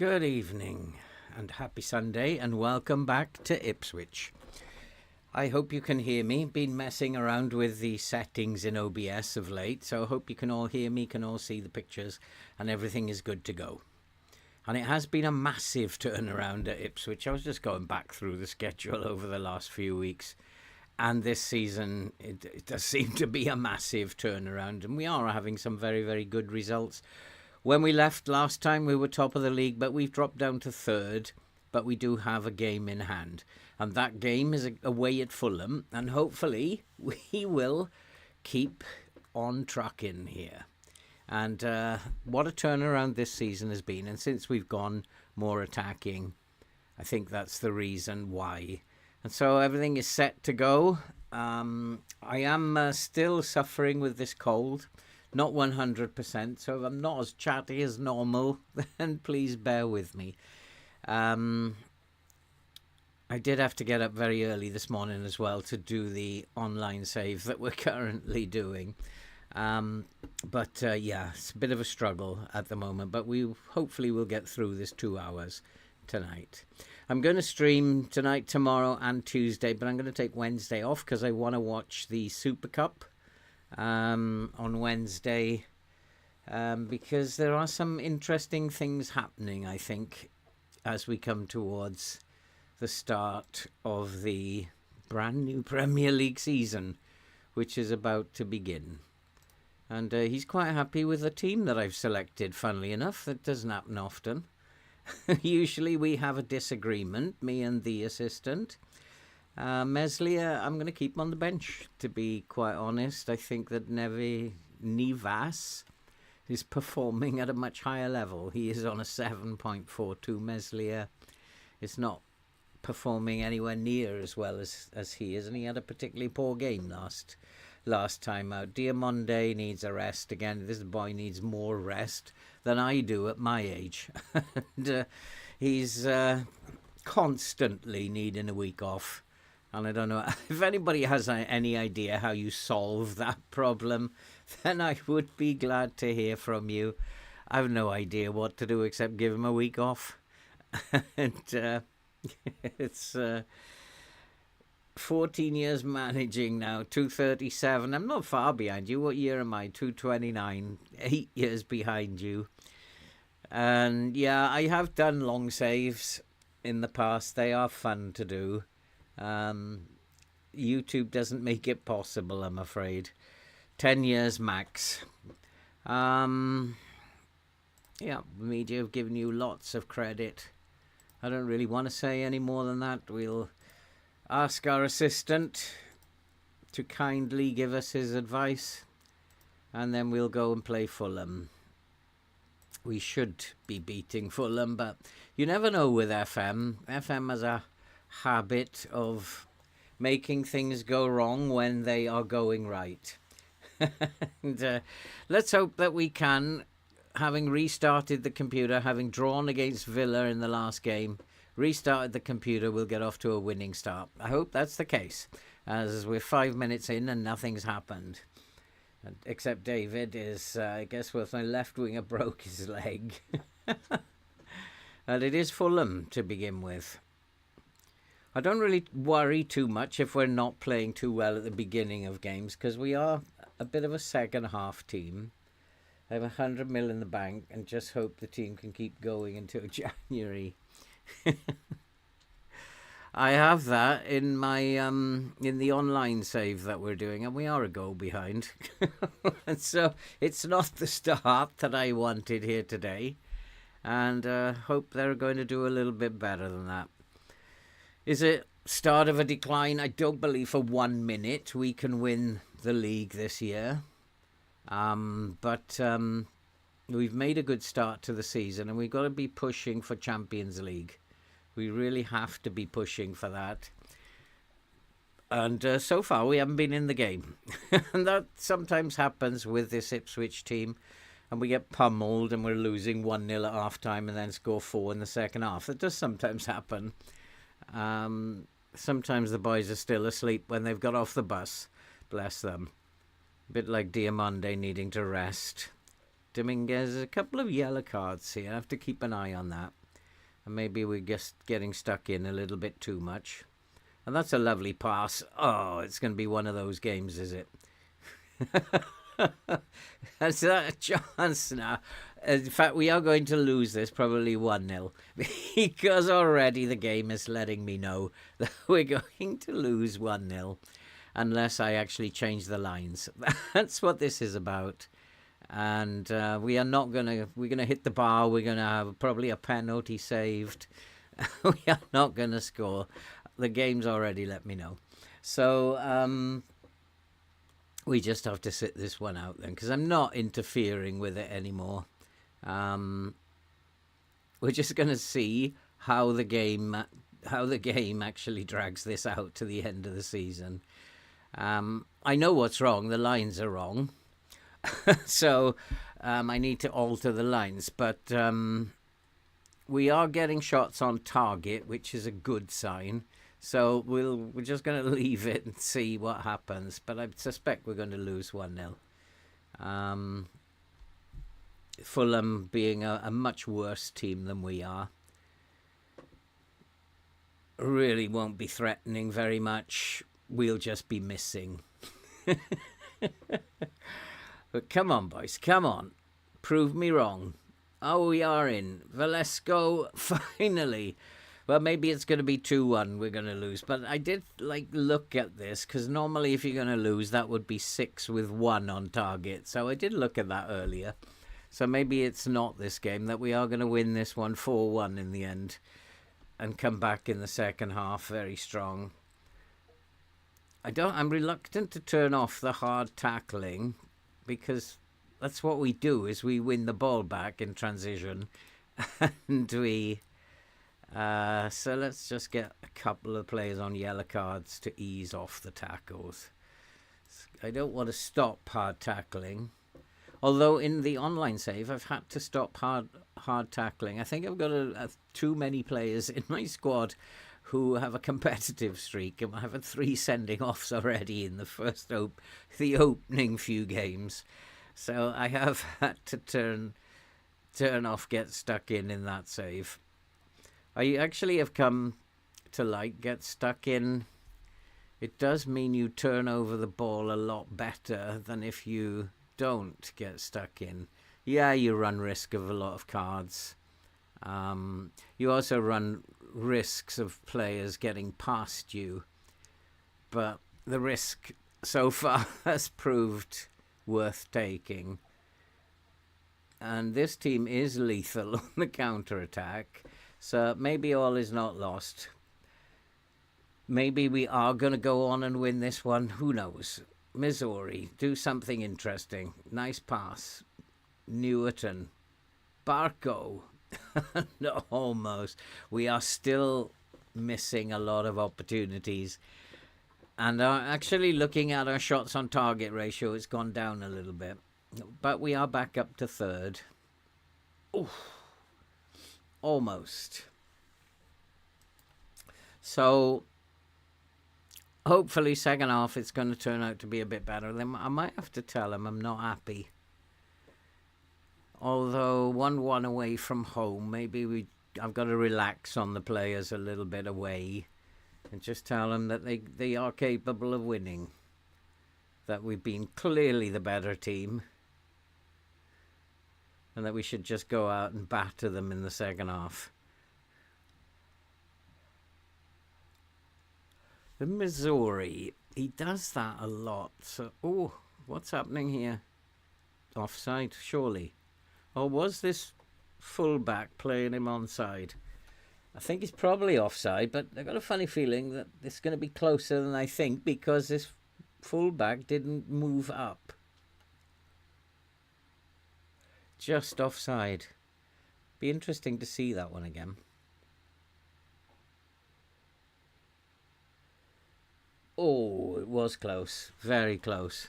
Good evening and happy Sunday and welcome back to Ipswich. I hope you can hear me. Been messing around with the settings in OBS of late, so I hope you can all hear me, can all see the pictures, and everything is good to go. And it has been a massive turnaround at Ipswich. I was just going back through the schedule over the last few weeks, and this season it does seem to be a massive turnaround, and we are having some very, very good results. When we left last time, we were top of the league, but we've dropped down to third. But we do have a game in hand. And that game is away at Fulham. And hopefully, we will keep on trucking here. And what a turnaround this season has been. And since we've gone more attacking, I think that's the reason why. And so everything is set to go. I am still suffering with this cold. Not 100%, so if I'm not as chatty as normal, then please bear with me. I did have to get up very early this morning as well to do the online save that we're currently doing. Yeah, it's a bit of a struggle at the moment, but we hopefully will get through this 2 hours tonight. I'm going to stream tonight, tomorrow and Tuesday, but I'm going to take Wednesday off because I want to watch the Super Cup on Wednesday, because there are some interesting things happening, I think, as we come towards the start of the brand new Premier League season, which is about to begin. And he's quite happy with the team that I've selected, funnily enough. That doesn't happen often. Usually we have a disagreement, me and the assistant. Meslier, I'm going to keep him on the bench, to be quite honest. I think that Nivas is performing at a much higher level. He is on a 7.42. Meslier is not performing anywhere near as well as he is, and he had a particularly poor game last time out. Diamonde needs a rest. Again, this boy needs more rest than I do at my age. And he's constantly needing a week off. And I don't know if anybody has any idea how you solve that problem, then I would be glad to hear from you. I have no idea what to do except give him a week off. And it's 14 years managing now, 237. I'm not far behind you. What year am I? 229. 8 years behind you. And yeah, I have done long saves in the past. They are fun to do. YouTube doesn't make it possible, I'm afraid. 10 years max. Yeah, media have given you lots of credit. I don't really want to say any more than that. We'll ask our assistant to kindly give us his advice, and then we'll go and play Fulham. We should be beating Fulham, but you never know with FM. FM has a habit of making things go wrong when they are going right. And let's hope that we can, having restarted the computer, having drawn against Villa in the last game, restarted the computer, we'll get off to a winning start. I hope that's the case, as we're 5 minutes in and nothing's happened. Except David is, I guess, with my left winger broke his leg. And it is Fulham to begin with. I don't really worry too much if we're not playing too well at the beginning of games, because we are a bit of a second half team. I have 100 mil in the bank and just hope the team can keep going until January. I have that in my in the online save that we're doing, and we are a goal behind. And so it's not the start that I wanted here today, and hope they're going to do a little bit better than that. Is it start of a decline? I don't believe for 1 minute we can win the league this year. But we've made a good start to the season, and we've got to be pushing for Champions League. We really have to be pushing for that. And so far we haven't been in the game. And that sometimes happens with this Ipswich team. And we get pummeled and we're losing 1-0 at half-time and then score 4 in the second half. That does sometimes happen. Sometimes the boys are still asleep when they've got off the bus. Bless them. A bit like Diamonde needing to rest. Dominguez, a couple of yellow cards here. I have to keep an eye on that. And maybe we're just getting stuck in a little bit too much. And that's a lovely pass. Oh, it's going to be one of those games, is it? That's a chance now. In fact, we are going to lose this probably 1-0 because already the game is letting me know that we're going to lose 1-0 unless I actually change the lines. That's what this is about. And we are not going to, we're going to hit the bar. We're going to have probably a penalty saved. We are not going to score. The game's already let me know. So we just have to sit this one out then, because I'm not interfering with it anymore. We're just going to see how the game actually drags this out to the end of the season. I know what's wrong. The lines are wrong. So I need to alter the lines. But we are getting shots on target, which is a good sign. So we're just going to leave it and see what happens. But I suspect we're going to lose 1-0. Fulham being a much worse team than we are. Really won't be threatening very much. We'll just be missing. But come on, boys. Come on. Prove me wrong. Oh, we are in. Velasco, finally. Well, maybe it's going to be 2-1 we're going to lose. But I did look at this, because normally if you're going to lose, that would be 6 with 1 on target. So I did look at that earlier. So maybe it's not this game, that we are going to win this one 4-1 in the end and come back in the second half very strong. I'm reluctant to turn off the hard tackling, because that's what we do, is we win the ball back in transition. And we... so let's just get a couple of players on yellow cards to ease off the tackles. I don't want to stop hard tackling. Although in the online save, I've had to stop hard tackling. I think I've got too many players in my squad who have a competitive streak, and I have had 3 sending offs already in the opening few games. So I have had to turn off, get stuck in that save. I actually have come to get stuck in. It does mean you turn over the ball a lot better than if you don't get stuck in. Yeah, you run risk of a lot of cards. You also run risks of players getting past you. But the risk so far has proved worth taking. And this team is lethal on the counter-attack. So maybe all is not lost. Maybe we are going to go on and win this one. Who knows? Missouri, do something interesting. Nice pass. Newerton. Barco. No, almost. We are still missing a lot of opportunities. And actually looking at our shots on target ratio, it's gone down a little bit. But we are back up to 3rd. Oof. Almost. So hopefully second half it's going to turn out to be a bit better. Then I might have to tell him I'm not happy. Although 1-1 away from home, maybe I've got to relax on the players a little bit away and just tell them that they are capable of winning. That we've been clearly the better team. And that we should just go out and batter them in the second half. The Missouri, he does that a lot. So, what's happening here? Offside, surely. Or was this fullback playing him onside? I think he's probably offside, but I've got a funny feeling that it's going to be closer than I think, because this fullback didn't move up. Just offside. Be interesting to see that one again. Oh, it was close. Very close.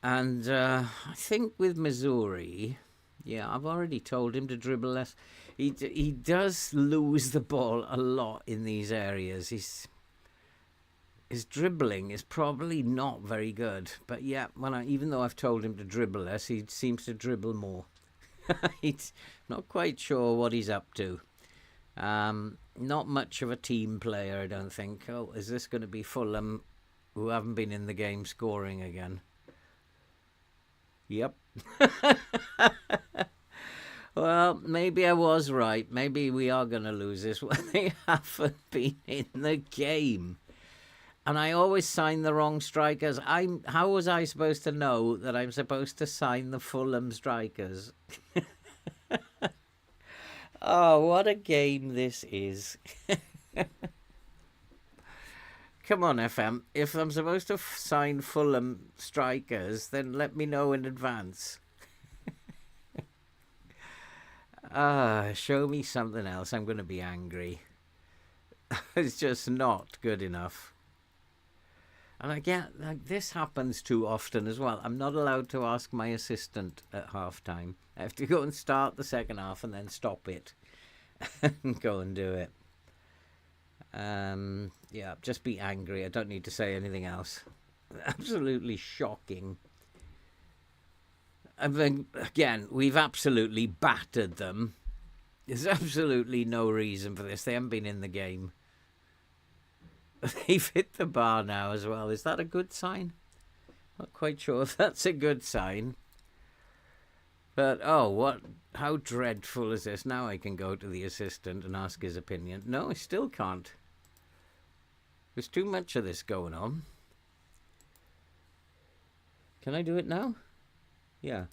And I think with Missouri, yeah, I've already told him to dribble less. He does lose the ball a lot in these areas. His dribbling is probably not very good. But yeah, even though I've told him to dribble less, he seems to dribble more. He's not quite sure what he's up to. Not much of a team player, I don't think. Oh, is this going to be Fulham, who haven't been in the game, scoring again? Yep. Well, maybe I was right. Maybe we are going to lose this when they haven't been in the game. And I always sign the wrong strikers. How was I supposed to know that I'm supposed to sign the Fulham strikers? Oh, what a game this is. Come on, FM. If I'm supposed to sign Fulham strikers, then let me know in advance. Show me something else. I'm going to be angry. It's just not good enough. And again, this happens too often as well. I'm not allowed to ask my assistant at half-time. I have to go and start the second half and then stop it and go and do it. Yeah, just be angry. I don't need to say anything else. Absolutely shocking. I mean, again, we've absolutely battered them. There's absolutely no reason for this. They haven't been in the game. They've hit the bar now as well. Is that a good sign? Not quite sure if that's a good sign. But, oh, how dreadful is this? Now I can go to the assistant and ask his opinion. No, I still can't. There's too much of this going on. Can I do it now? Yeah.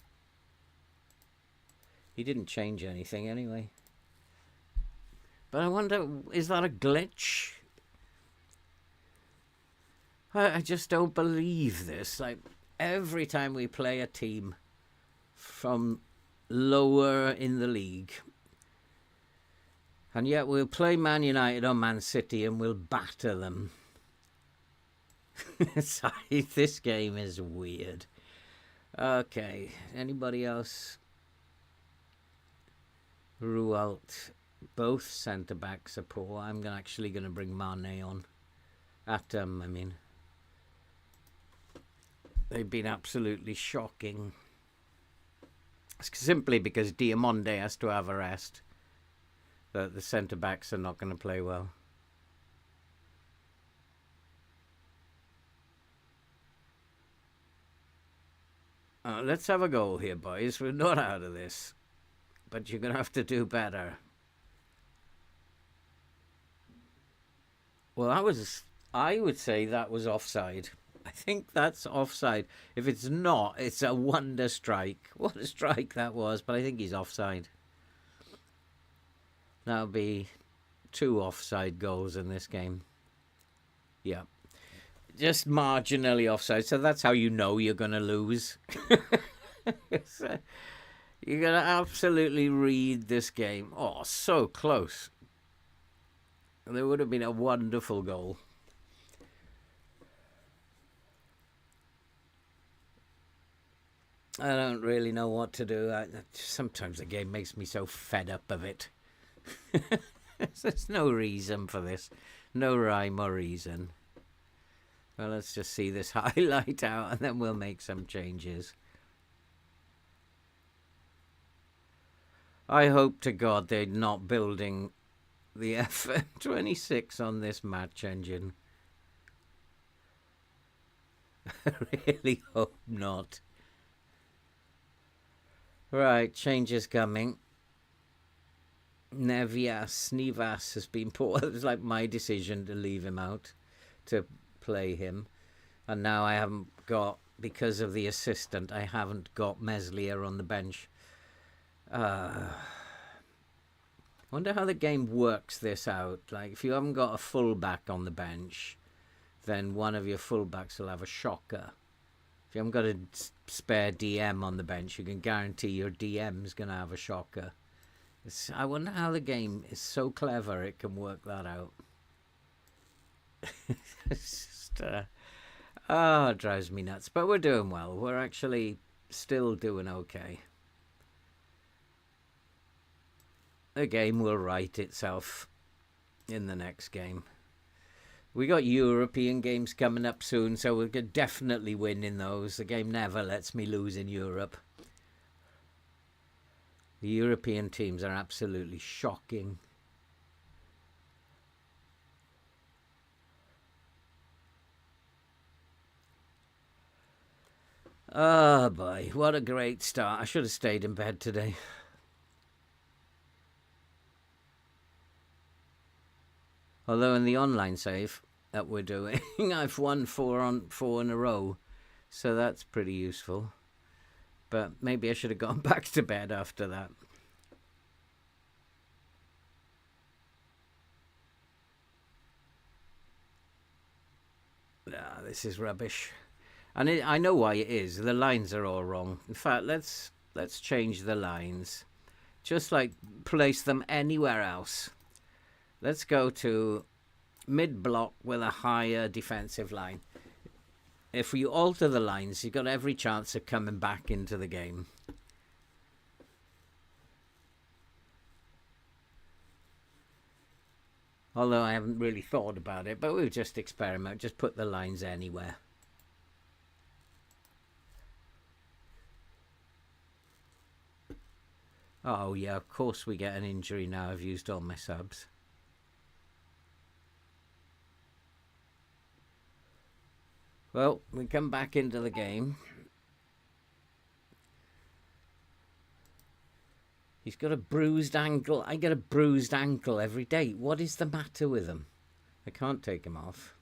He didn't change anything anyway. But I wonder, is that a glitch? I just don't believe this. Like, every time we play a team from lower in the league, and yet we'll play Man United or Man City and we'll batter them. Sorry, this game is weird. Okay, anybody else? Rualt. Both centre-backs are poor. I'm actually going to bring Mane on. I mean. They've been absolutely shocking. Simply because Diamonde has to have a rest. The centre-backs are not going to play well. Let's have a goal here, boys. We're not out of this. But you're going to have to do better. Well, I would say that was offside. I think that's offside. If it's not, it's a wonder strike. What a strike that was, but I think he's offside. That'll be 2 offside goals in this game. Yeah. Just marginally offside. So that's how you know you're going to lose. You're going to absolutely read this game. Oh, so close. There would have been a wonderful goal. I don't really know what to do. Sometimes the game makes me so fed up of it. There's no reason for this. No rhyme or reason. Well, let's just see this highlight out and then we'll make some changes. I hope to God they're not building the F26 on this match engine. I really hope not. Right, changes coming. Nevas has been poor. It was like my decision to leave him out, to play him. And now I haven't got, because of the assistant, I haven't got Meslier on the bench. I wonder how the game works this out. Like, if you haven't got a fullback on the bench, then one of your fullbacks will have a shocker. If you haven't got a spare DM on the bench, you can guarantee your DM's going to have a shocker. I wonder how the game is so clever it can work that out. It's just, it drives me nuts. But we're doing well. We're actually still doing okay. The game will right itself in the next game. We got European games coming up soon, so we could definitely win in those. The game never lets me lose in Europe. The European teams are absolutely shocking. Oh boy, what a great start. I should have stayed in bed today. Although in the online save that we're doing, I've won 4 in a row. So that's pretty useful. But maybe I should have gone back to bed after that. Ah, this is rubbish. And I know why it is. The lines are all wrong. In fact, let's change the lines. Just like place them anywhere else. Let's go to mid-block with a higher defensive line. If we alter the lines, you've got every chance of coming back into the game. Although I haven't really thought about it, but we'll just experiment. Just put the lines anywhere. Oh, yeah, of course we get an injury now. I've used all my subs. Well, we come back into the game. He's got a bruised ankle. I get a bruised ankle every day. What is the matter with him? I can't take him off.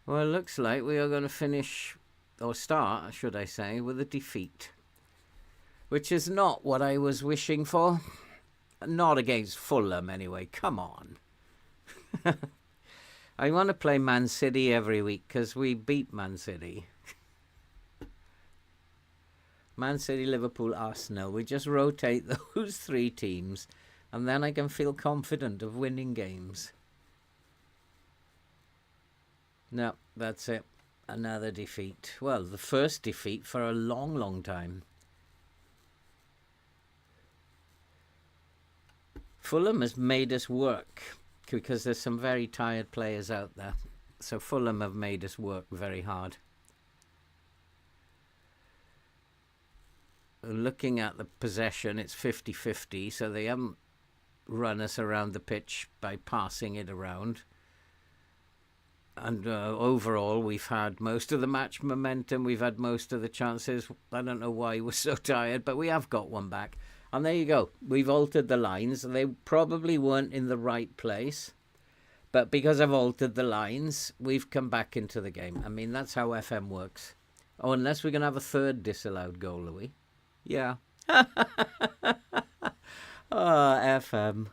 Well, it looks like we are going to finish, or start, should I say, with a defeat. Which is not what I was wishing for. Not against Fulham, anyway. Come on. I want to play Man City every week because we beat Man City. Man City, Liverpool, Arsenal. We just rotate those 3 teams and then I can feel confident of winning games. No, that's it. Another defeat. Well, the first defeat for a long, long time. Fulham has made us work because there's some very tired players out there. So Fulham have made us work very hard. Looking at the possession, it's 50-50, so they haven't run us around the pitch by passing it around. And overall, we've had most of the match momentum. We've had most of the chances. I don't know why we're so tired, but we have got one back. And there you go. We've altered the lines. They probably weren't in the right place. But because I've altered the lines, we've come back into the game. I mean, that's how FM works. Oh, unless we're going to have a third disallowed goal, are we? Yeah. Oh, FM.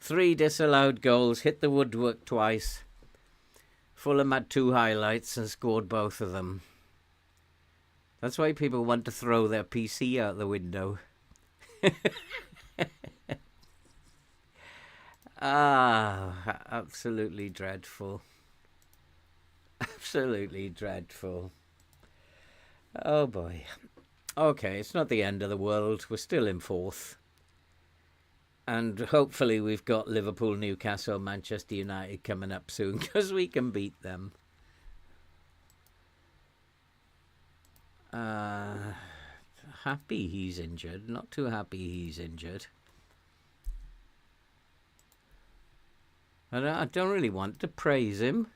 Three disallowed goals, hit the woodwork twice. Fulham had 2 highlights and scored both of them. That's why people want to throw their PC out the window. Absolutely dreadful. Absolutely dreadful. Oh boy. Okay, it's not the end of the world. We're still in 4th. And hopefully we've got Liverpool, Newcastle, Manchester United coming up soon because we can beat them. Happy he's injured. Not too happy he's injured. I don't really want to praise him.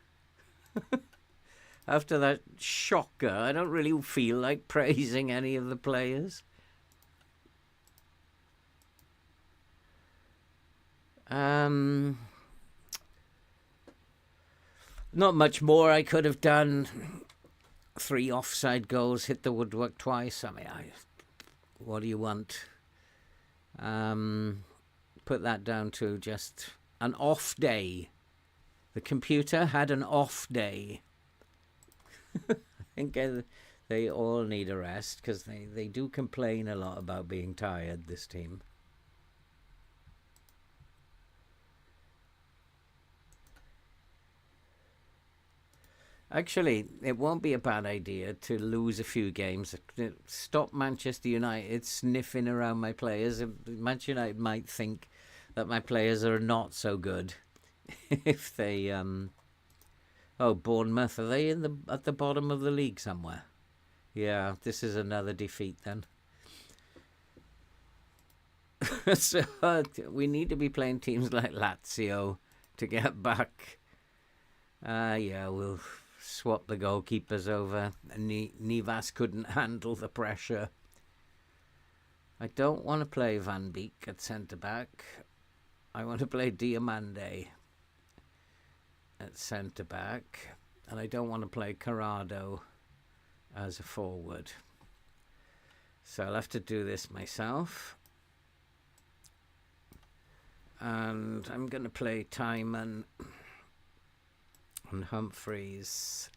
After that shocker, I don't really feel like praising any of the players. Not much more I could have done. 3 offside goals, hit the woodwork twice. I mean, what do you want? Put that down to just an off day. The computer had an off day. I think they all need a rest because they do complain a lot about being tired, this team. Actually, it won't be a bad idea to lose a few games. Stop Manchester United sniffing around my players. Manchester United might think that my players are not so good if they oh, Bournemouth, are they at the bottom of the league somewhere? Yeah, this is another defeat then. So we need to be playing teams like Lazio to get back. Yeah, we'll swap the goalkeepers over. Nivas couldn't handle the pressure. I don't want to play Van Beek at centre-back. I want to play Diamande at centre-back. And I don't want to play Corrado as a forward. So I'll have to do this myself. And I'm going to play Timon and Humphreys.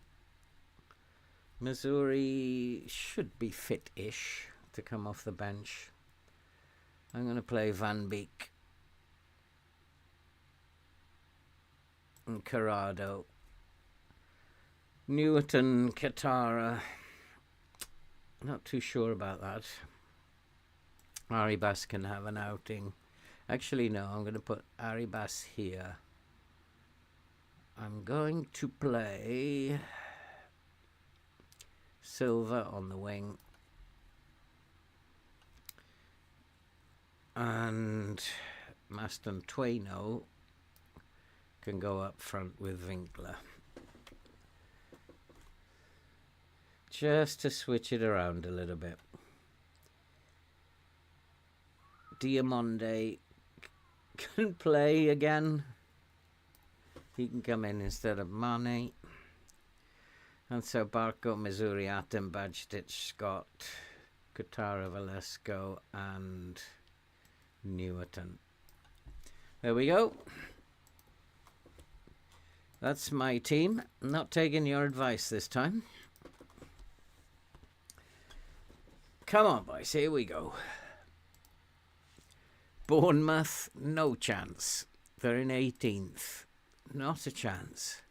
Missouri should be fit-ish to come off the bench. I'm going to play Van Beek and Corrado. Newton, Katara. Not too sure about that. Arribas can have an outing. Actually, no, I'm going to put Arribas here. I'm going to play Silva on the wing. And Maston Tueno can go up front with Winkler. Just to switch it around a little bit. Diamande can play again. He can come in instead of Mane. And so Barco, Missouri, Atem, Bajtic, Scott, Katara, Valesco, and Newton. There we go. That's my team. I'm not taking your advice this time. Come on, boys. Here we go. Bournemouth, no chance. They're in 18th. Not a chance.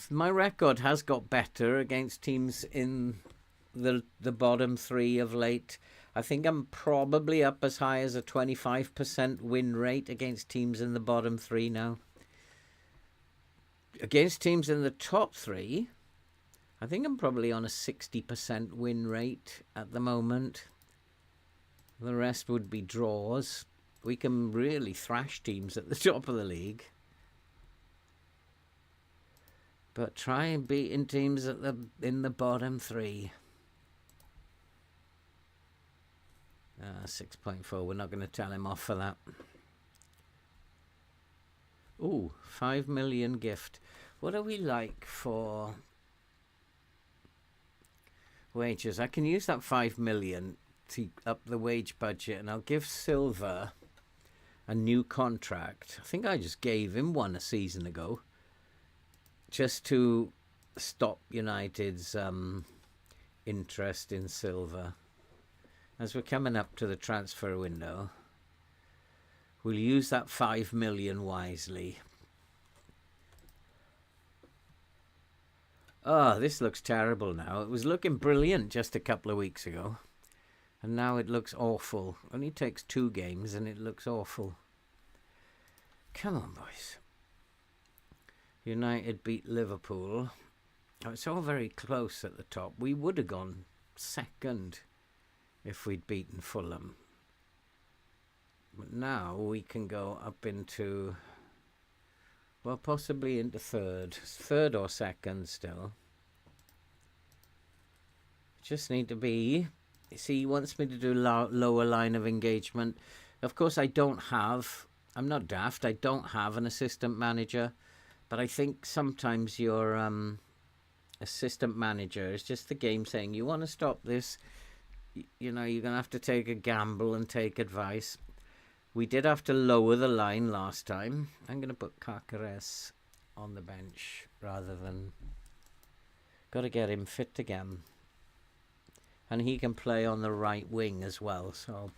My record has got better against teams in the bottom three of late. I think I'm probably up as high as a 25% win rate against teams in the bottom three now. Against teams in the top three, I think I'm probably on a 60% win rate at the moment. The rest would be draws. We can really thrash teams at the top of the league. But try and beat teams in the bottom three. 6.4. We're not going to tell him off for that. Ooh, 5 million gift. What are we like for wages? I can use that 5 million to up the wage budget, and I'll give Silva a new contract. I think I just gave him one a season ago, just to stop United's interest in Silva. As we're coming up to the transfer window, we'll use that 5 million wisely. Oh, this looks terrible now. It was looking brilliant just a couple of weeks ago. And now it looks awful. Only takes 2 games and it looks awful. Come on, boys. United beat Liverpool. Oh, it's all very close at the top. We would have gone second if we'd beaten Fulham. But now we can go up into, well, possibly into third or second still. Just need to be, see, he wants me to do lower line of engagement. Of course, I'm not daft, I don't have an assistant manager, but I think sometimes your assistant manager is just the game saying, you want to stop this, you know, you're going to have to take a gamble and take advice. We did have to lower the line last time. I'm going to put Caceres on the bench rather than... Got to get him fit again. And he can play on the right wing as well, so...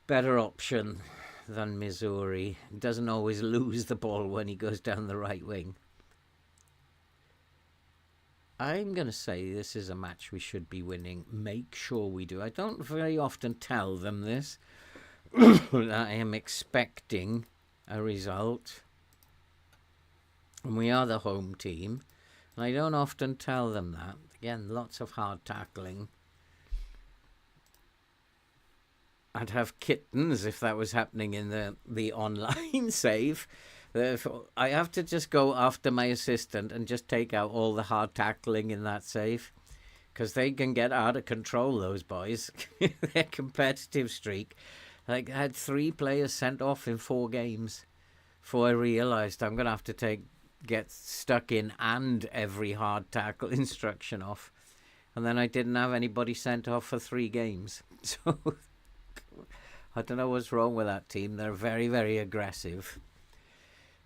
Better option than Missouri. He doesn't always lose the ball when he goes down the right wing. I'm going to say this is a match we should be winning. Make sure we do. I don't very often tell them this, I am expecting a result. And we are the home team. And I don't often tell them that. Again, lots of hard tackling. I'd have kittens if that was happening in the online save. I have to just go after my assistant and just take out all the hard tackling in that save. Because they can get out of control, those boys. Their competitive streak. Like, I had 3 players sent off in 4 games before I realised I'm going to have to get stuck in and every hard tackle instruction off. And then I didn't have anybody sent off for 3 games. So I don't know what's wrong with that team. They're very, very aggressive.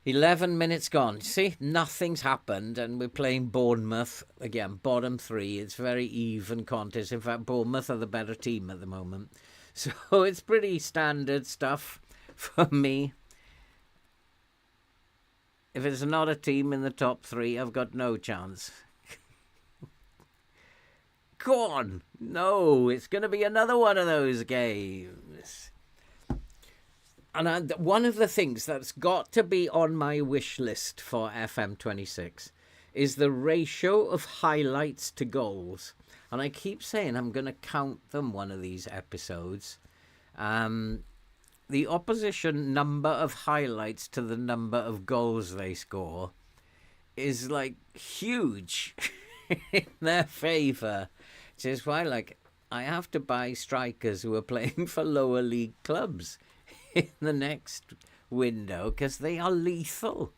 11 minutes gone. See, nothing's happened, and we're playing Bournemouth. Again, bottom 3. It's very even contest. In fact, Bournemouth are the better team at the moment. So it's pretty standard stuff for me. If it's not a team in the top 3, I've got no chance. Go on. No, it's going to be another one of those games. And one of the things that's got to be on my wish list for FM26 is the ratio of highlights to goals. And I keep saying I'm going to count them one of these episodes. The opposition number of highlights to the number of goals they score is like huge in their favour. Which is why, like, I have to buy strikers who are playing for lower league clubs in the next window because they are lethal.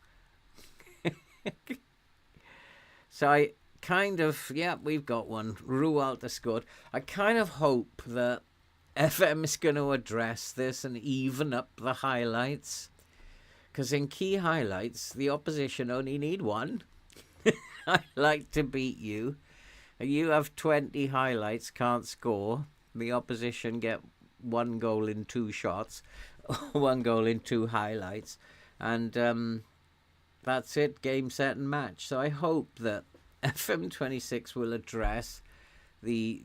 So I kind of, we've got one. Rualta scored. I kind of hope that FM is going to address this and even up the highlights. Because in key highlights, the opposition only need 1. I like to beat you. You have 20 highlights, can't score. The opposition get 1 goal in 2 shots. 1 goal in 2 highlights. And that's it, game, set and match. So I hope that FM26 will address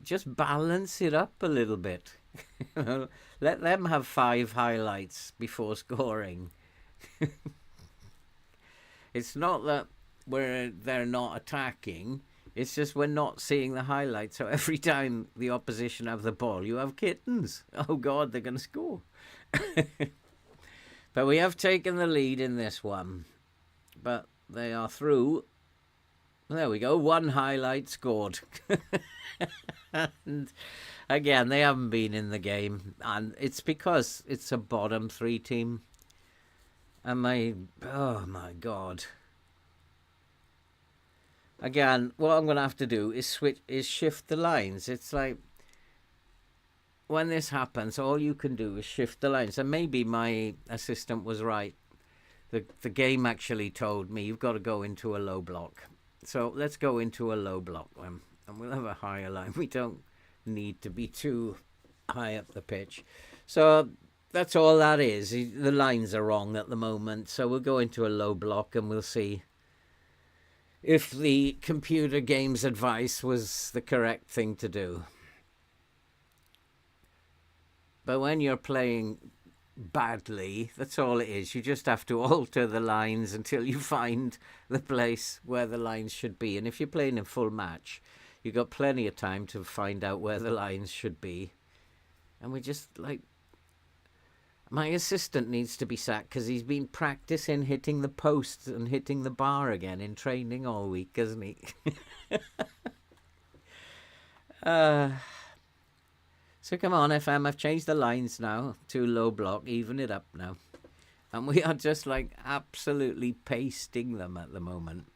just balance it up a little bit. Let them have 5 highlights before scoring. It's not that they're not attacking. It's just we're not seeing the highlights. So every time the opposition have the ball, you have kittens. Oh, God, they're going to score. But we have taken the lead in this one. But they are through. There we go. 1 highlight scored. And again, they haven't been in the game. And it's because it's a bottom 3 team. And oh my God. Again, what I'm going to have to do is shift the lines. It's like, when this happens, all you can do is shift the lines. And maybe my assistant was right. The game actually told me you've got to go into a low block. So let's go into a low block then. And we'll have a higher line. We don't need to be too high up the pitch. So that's all that is. The lines are wrong at the moment. So we'll go into a low block and we'll see if the computer game's advice was the correct thing to do. But when you're playing badly, that's all it is. You just have to alter the lines until you find the place where the lines should be. And if you're playing in full match, you've got plenty of time to find out where the lines should be. And we just, like, my assistant needs to be sacked because he's been practicing hitting the post and hitting the bar again in training all week, hasn't he? So come on, FM, I've changed the lines now to low block, even it up now. And we are just like absolutely pasting them at the moment.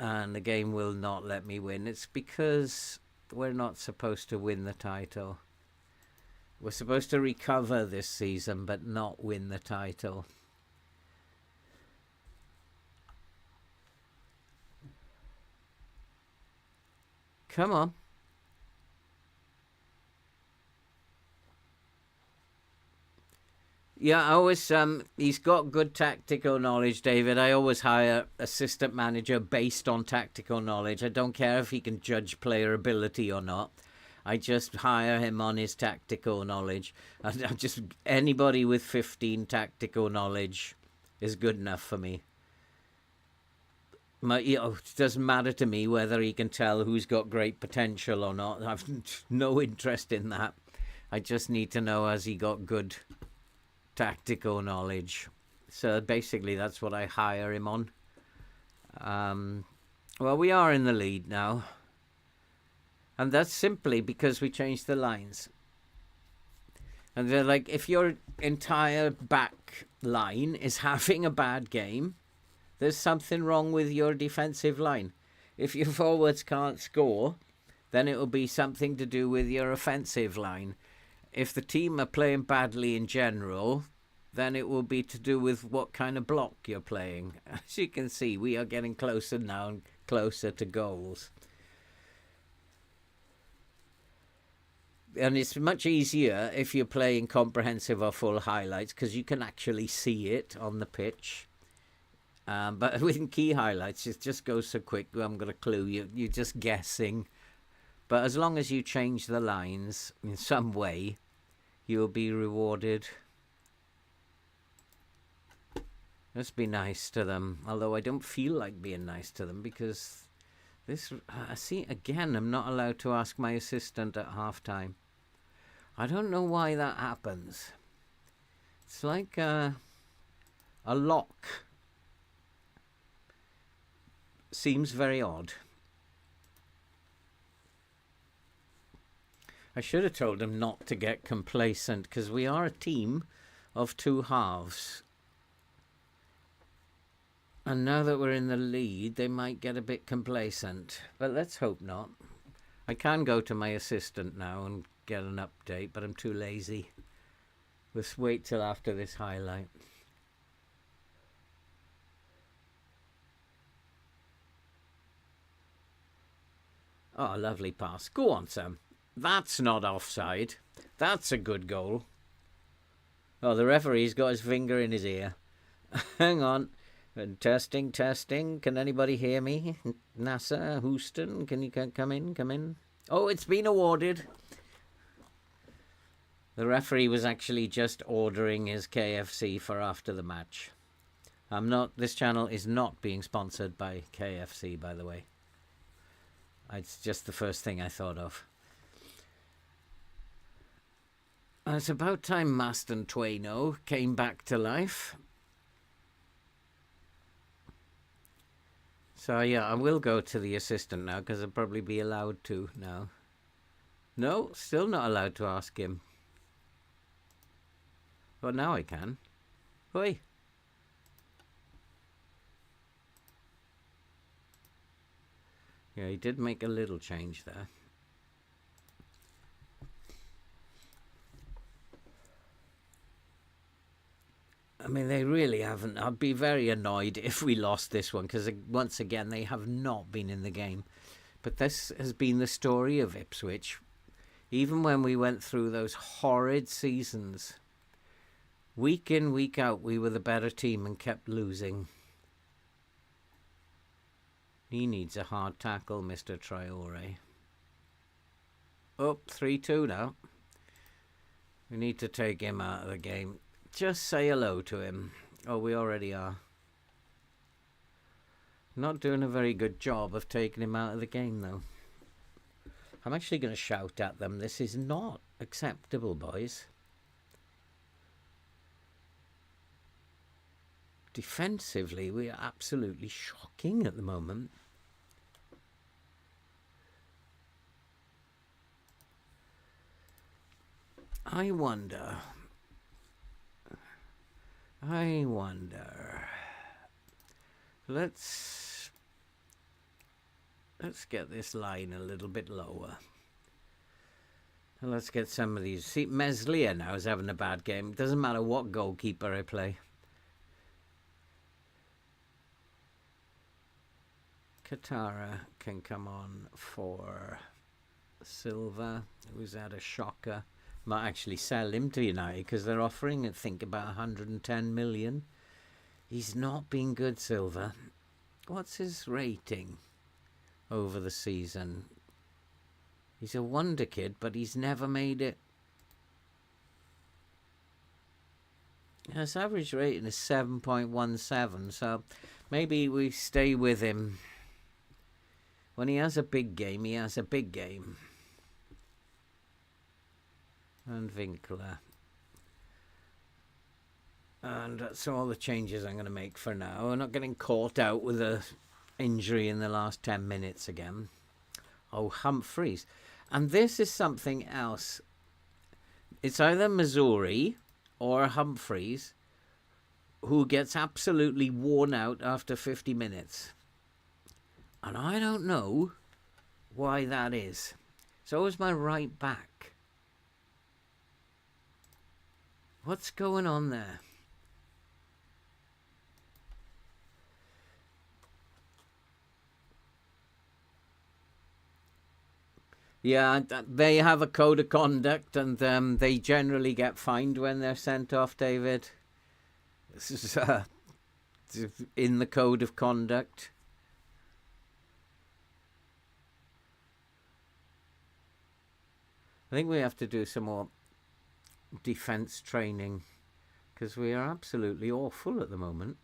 And the game will not let me win. It's because we're not supposed to win the title. We're supposed to recover this season, but not win the title. Come on. Yeah, I always, he's got good tactical knowledge, David. I always hire assistant manager based on tactical knowledge. I don't care if he can judge player ability or not. I just hire him on his tactical knowledge. Anybody with 15 tactical knowledge is good enough for me. It doesn't matter to me whether he can tell who's got great potential or not. I've no interest in that. I just need to know, has he got good tactical knowledge? So basically that's what I hire him on. Well, we are in the lead now. And that's simply because we changed the lines. And they're like, if your entire back line is having a bad game, there's something wrong with your defensive line. If your forwards can't score, then it will be something to do with your offensive line. If the team are playing badly in general, then it will be to do with what kind of block you're playing. As you can see, we are getting closer now and closer to goals. And it's much easier if you're playing comprehensive or full highlights because you can actually see it on the pitch. But with key highlights, it just goes so quick. I haven't got a clue. You're just guessing. But as long as you change the lines in some way, you'll be rewarded. Let's be nice to them. Although I don't feel like being nice to them because this... see, again, I'm not allowed to ask my assistant at half-time. I don't know why that happens. It's like a lock. Seems very odd. I should have told him not to get complacent because we are a team of two halves. And now that we're in the lead, they might get a bit complacent. But let's hope not. I can go to my assistant now and get an update, but I'm too lazy. Let's wait till after this highlight. Oh, lovely pass. Go on, Sam. That's not offside. That's a good goal. Oh, the referee's got his finger in his ear. Hang on. Testing. Can anybody hear me? NASA, Houston, can you come in? Oh, it's been awarded. The referee was actually just ordering his KFC for after the match. This channel is not being sponsored by KFC, by the way. It's just the first thing I thought of. It's about time Maston Twaino came back to life. So yeah, I will go to the assistant now because I'll probably be allowed to now. No, still not allowed to ask him. But now I can. Oi. Yeah, he did make a little change there. I mean, they really haven't. I'd be very annoyed if we lost this one because, once again, they have not been in the game. But this has been the story of Ipswich. Even when we went through those horrid seasons, week in, week out, we were the better team and kept losing. He needs a hard tackle, Mr. Traore. Oh, 3-2 now. We need to take him out of the game. Just say hello to him. Oh, we already are. Not doing a very good job of taking him out of the game, though. I'm actually going to shout at them. This is not acceptable, boys. Defensively, we are absolutely shocking at the moment. I wonder. Let's get this line a little bit lower. And let's get some of these. See, Meslier now is having a bad game. It doesn't matter what goalkeeper I play. Katara can come on for Silva, who's had a shocker. Might actually sell him to United because they're offering, I think, about 110 million. He's not been good, Silva. What's his rating over the season? He's a wonder kid, but he's never made it. His average rating is 7.17, so maybe we stay with him. When he has a big game, he has a big game. And Winkler. And that's all the changes I'm going to make for now. We're not getting caught out with a injury in the last 10 minutes again. Oh, Humphreys. And this is something else. It's either Missouri or Humphreys who gets absolutely worn out after 50 minutes. And I don't know why that is. So is my right back. What's going on there? Yeah, they have a code of conduct, and they generally get fined when they're sent off, David. This is in the code of conduct. I think we have to do some more defence training, because we are absolutely awful at the moment.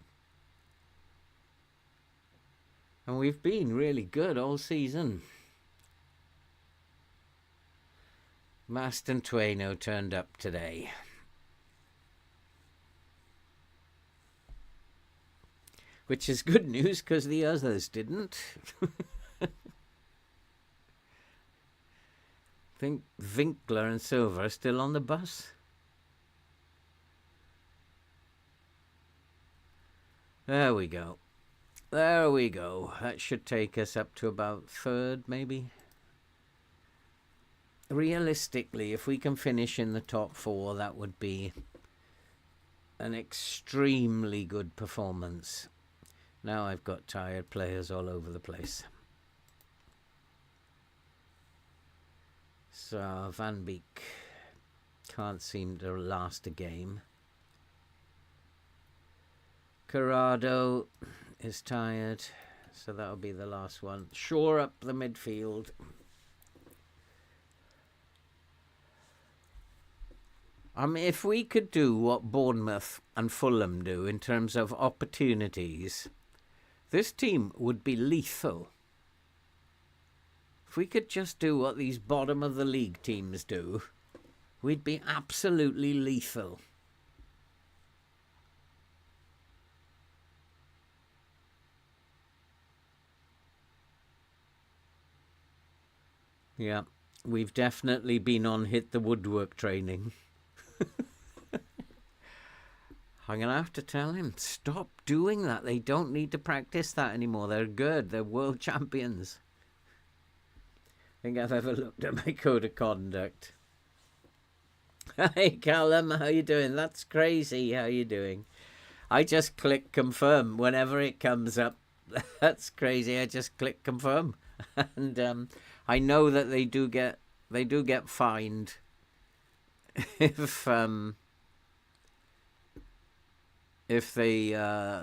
And we've been really good all season. Maston Tueno turned up today. Which is good news, because the others didn't. I think Winkler and Silver are still on the bus. There we go. There we go. That should take us up to about third, maybe. Realistically, if we can finish in the top 4, that would be an extremely good performance. Now I've got tired players all over the place. So Van Beek can't seem to last a game. Corrado is tired, so that'll be the last one. Shore up the midfield. If we could do what Bournemouth and Fulham do in terms of opportunities, this team would be lethal. If we could just do what these bottom of the league teams do, we'd be absolutely lethal. Yeah, we've definitely been on hit the woodwork training. I'm going to have to tell him, stop doing that. They don't need to practice that anymore. They're good. They're world champions. I think I've ever looked at my code of conduct. Hey, Callum, how you doing? That's crazy. How you doing? I just click confirm whenever it comes up. That's crazy. I just click confirm. And I know that they do get fined if they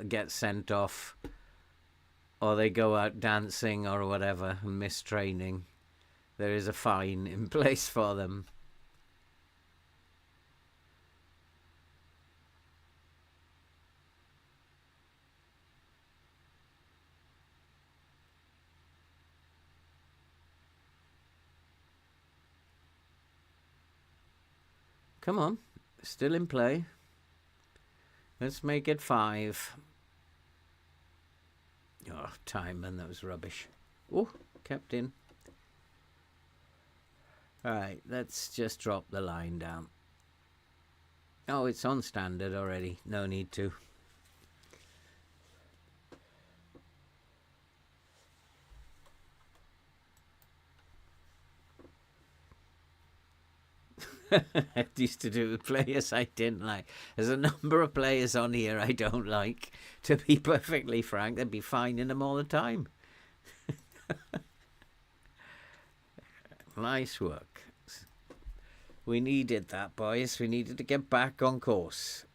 get sent off or they go out dancing or whatever and miss training. There is a fine in place for them. Come on, still in play. Let's make it 5. Oh, time, man, that was rubbish. Oh, kept in. All right, let's just drop the line down. Oh, it's on standard already. No need to. I used to do with players I didn't like. There's a number of players on here I don't like. To be perfectly frank, they'd be finding them all the time. Nice work. We needed that, boys. We needed to get back on course.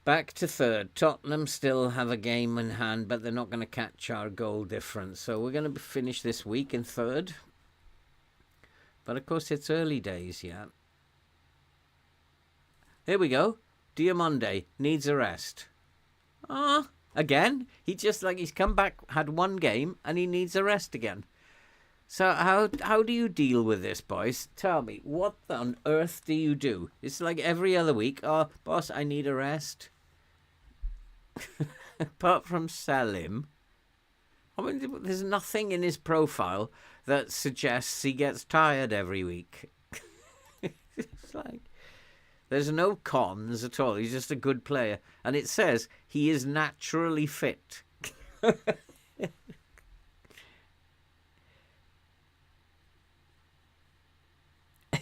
Back to third. Tottenham still have a game in hand, but they're not going to catch our goal difference. So we're going to finish this week in third. But of course, it's early days yet. Here we go. Diamonde needs a rest. Again? He's come back, had one game, and he needs a rest again. So how do you deal with this, boys? Tell me, what on earth do you do? It's like every other week. Oh, boss, I need a rest. Apart from sell him. I mean, there's nothing in his profile that suggests he gets tired every week. It's like, there's no cons at all. He's just a good player. And it says he is naturally fit.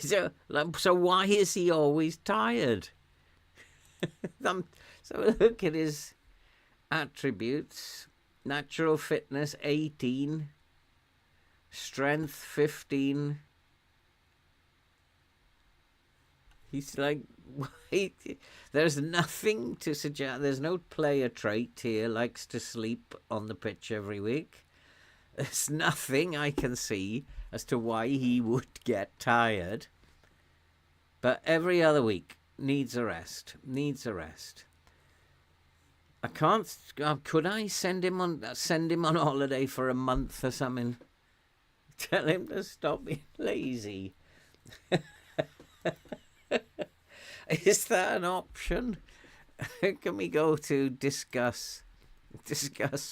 So why is he always tired? So look at his attributes. Natural fitness 18, strength 15. He's like, wait, there's nothing to suggest. There's no player trait here. Likes to sleep on the pitch every week. There's nothing I can see as to why he would get tired. But every other week needs a rest. Needs a rest. I can't. Could I send him on holiday for a month or something? Tell him to stop being lazy. Is that an option? Can we go to discuss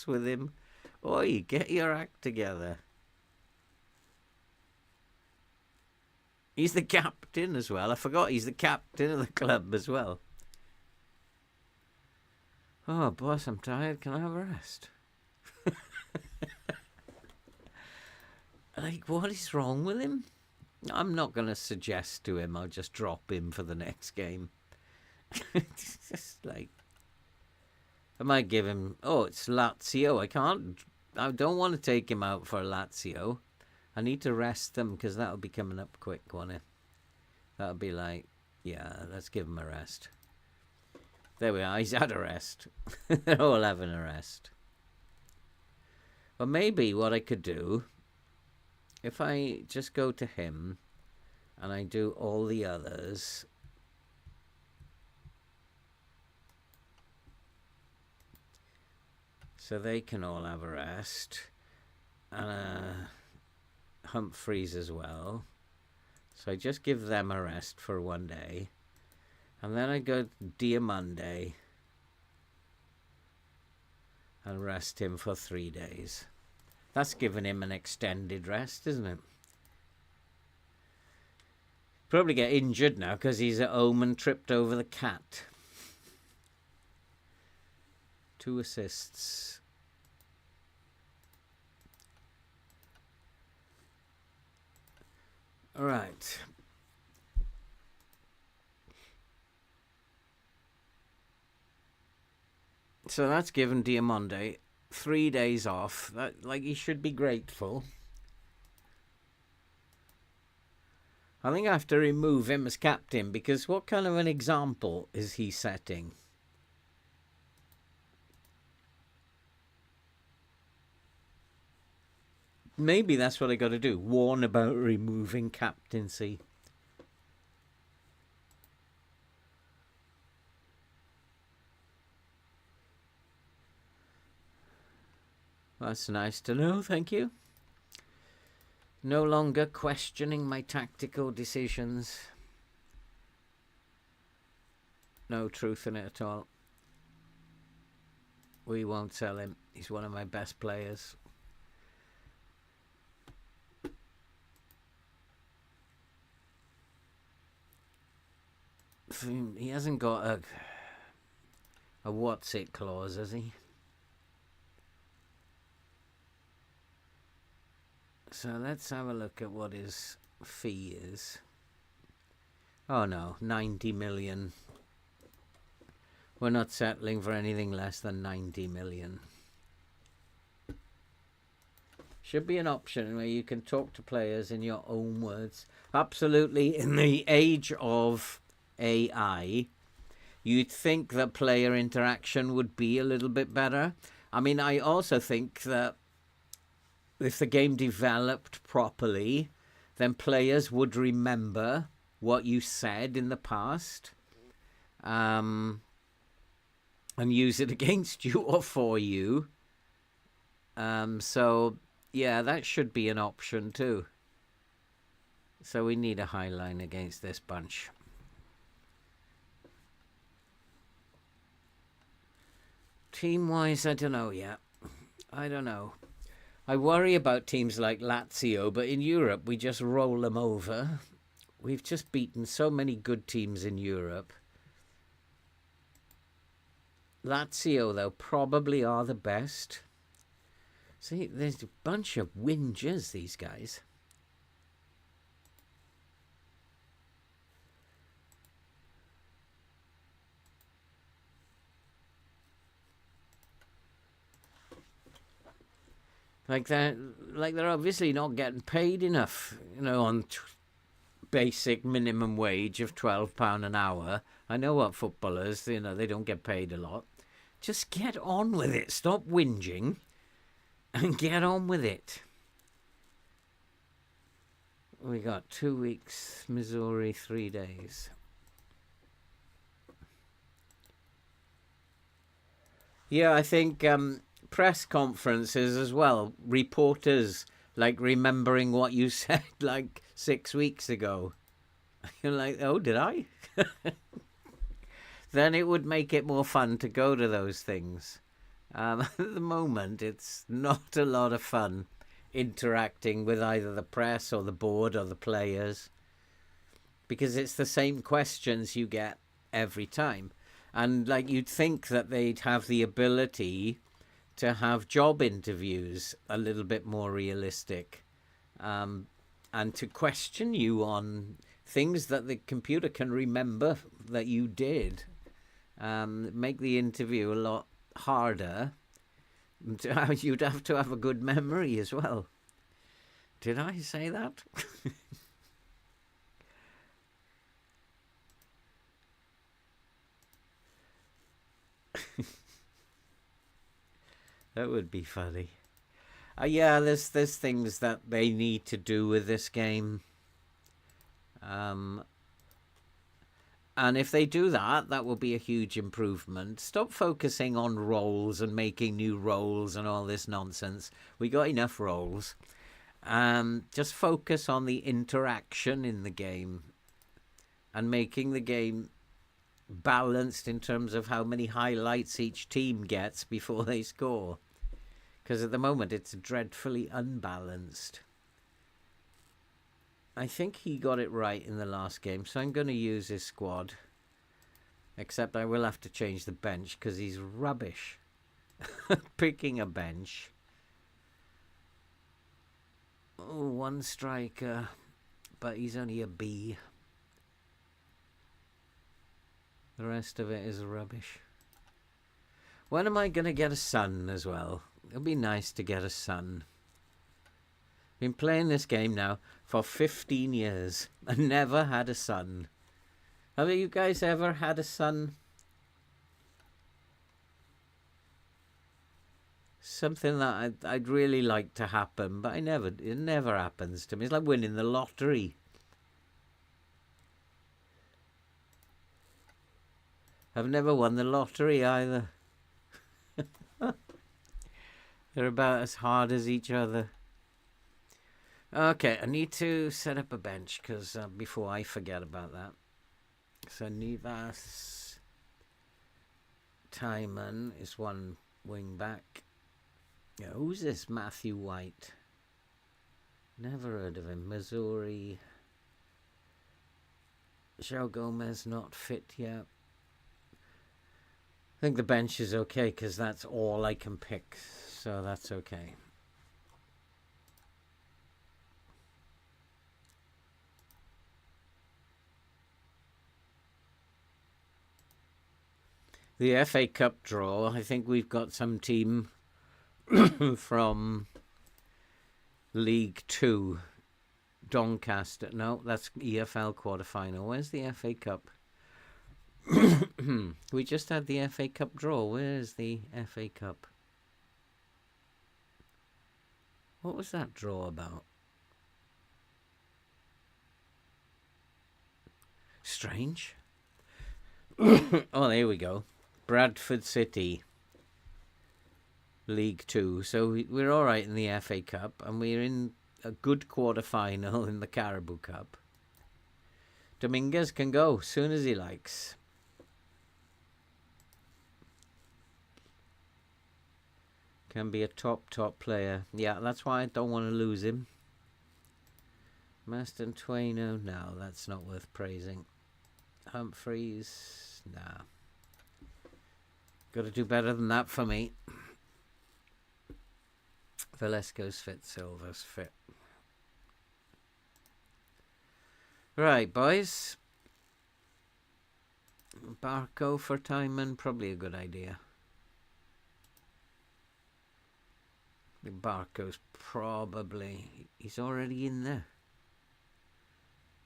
with him? Oi, get your act together. He's the captain as well. I forgot he's the captain of the club as well. Oh, boss, I'm tired. Can I have a rest? Like, what is wrong with him? I'm not going to suggest to him. I'll just drop him for the next game. It's just like, I might give him. Oh, it's Lazio. I don't want to take him out for Lazio. I need to rest them because that'll be coming up quick, won't it? That'll be like, yeah, let's give him a rest. There we are. He's had a rest. They're all having a rest. Well, maybe what I could do, if I just go to him and I do all the others. So they can all have a rest. And Humphreys as well. So I just give them a rest for one day. And then I go Diamande and rest him for 3 days. That's giving him an extended rest, isn't it? Probably get injured now because he's at home and tripped over the cat. 2 assists. All right. So that's given Diamande 3 days off. Like, he should be grateful. I think I have to remove him as captain because what kind of an example is he setting? Maybe that's what I got to do. Warn about removing captaincy. That's nice to know, thank you. No longer questioning my tactical decisions. No truth in it at all. We won't sell him. He's one of my best players. He hasn't got a what's it clause, has he? So let's have a look at what his fee is. Oh no, 90 million. We're not settling for anything less than 90 million. Should be an option where you can talk to players in your own words. Absolutely, in the age of AI, you'd think that player interaction would be a little bit better. I mean, I also think that if the game developed properly, then players would remember what you said in the past, and use it against you or for you. So, yeah, that should be an option too. So we need a high line against this bunch. Team-wise, I don't know yet. I don't know. I worry about teams like Lazio, but in Europe, we just roll them over. We've just beaten so many good teams in Europe. Lazio, though, probably are the best. See, there's a bunch of whingers, these guys. Like they're obviously not getting paid enough, on basic minimum wage of £12 an hour. I know what footballers, they don't get paid a lot. Just get on with it. Stop whinging and get on with it. We got 2 weeks, Missouri, 3 days. Yeah, I think press conferences as well. Reporters remembering what you said 6 weeks ago. You're like, oh, did I? Then it would make it more fun to go to those things. At the moment, it's not a lot of fun interacting with either the press or the board or the players, because it's the same questions you get every time. And you'd think that they'd have the ability to have job interviews a little bit more realistic, and to question you on things that the computer can remember that you did. Make the interview a lot harder. You'd have to have a good memory as well. Did I say that? That would be funny. Yeah, there's things that they need to do with this game. And if they do that, that will be a huge improvement. Stop focusing on roles and making new roles and all this nonsense. We got enough roles. Just focus on the interaction in the game and making the game balanced in terms of how many highlights each team gets before they score. Because at the moment, it's dreadfully unbalanced. I think he got it right in the last game, so I'm going to use his squad. Except I will have to change the bench because he's rubbish. Picking a bench. Oh, one striker, but he's only a B. The rest of it is rubbish. When am I going to get a son as well? It'll be nice to get a son. Been playing this game now for 15 years and never had a son. Have you guys ever had a son? Something that I'd really like to happen, but it never happens to me. It's like winning the lottery. I've never won the lottery either. They're about as hard as each other. Okay, I need to set up a bench because before I forget about that. So Nivas Timon is one wing back. Yeah, who's this Matthew White? Never heard of him. Missouri. João Gomez not fit yet. I think the bench is okay because that's all I can pick. So that's okay. The FA Cup draw, I think we've got some team from League 2. Doncaster. No, that's EFL quarterfinal. Where's the FA Cup? We just had the FA Cup draw. Where's the FA Cup? What was that draw about? Strange. Oh, there we go. Bradford City. League Two. So we're all right in the FA Cup, and we're in a good quarter-final in the Carabao Cup. Dominguez can go soon as he likes. Can be a top player. Yeah, that's why I don't want to lose him. Maston Twaino, no, that's not worth praising. Humphreys, nah. Got to do better than that for me. Velasco's fit, Silva's fit. Right, boys. Barco for Timon, probably a good idea. Barco's probably... He's already in there.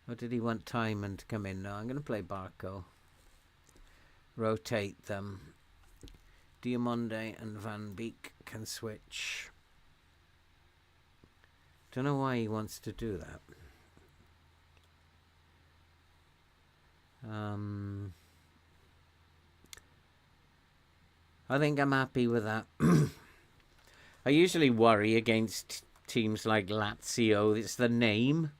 Or did he want Timon to come in? No, I'm going to play Barco. Rotate them. Diamonde and Van Beek can switch. Don't know why he wants to do that. I think I'm happy with that. I usually worry against teams like Lazio. It's the name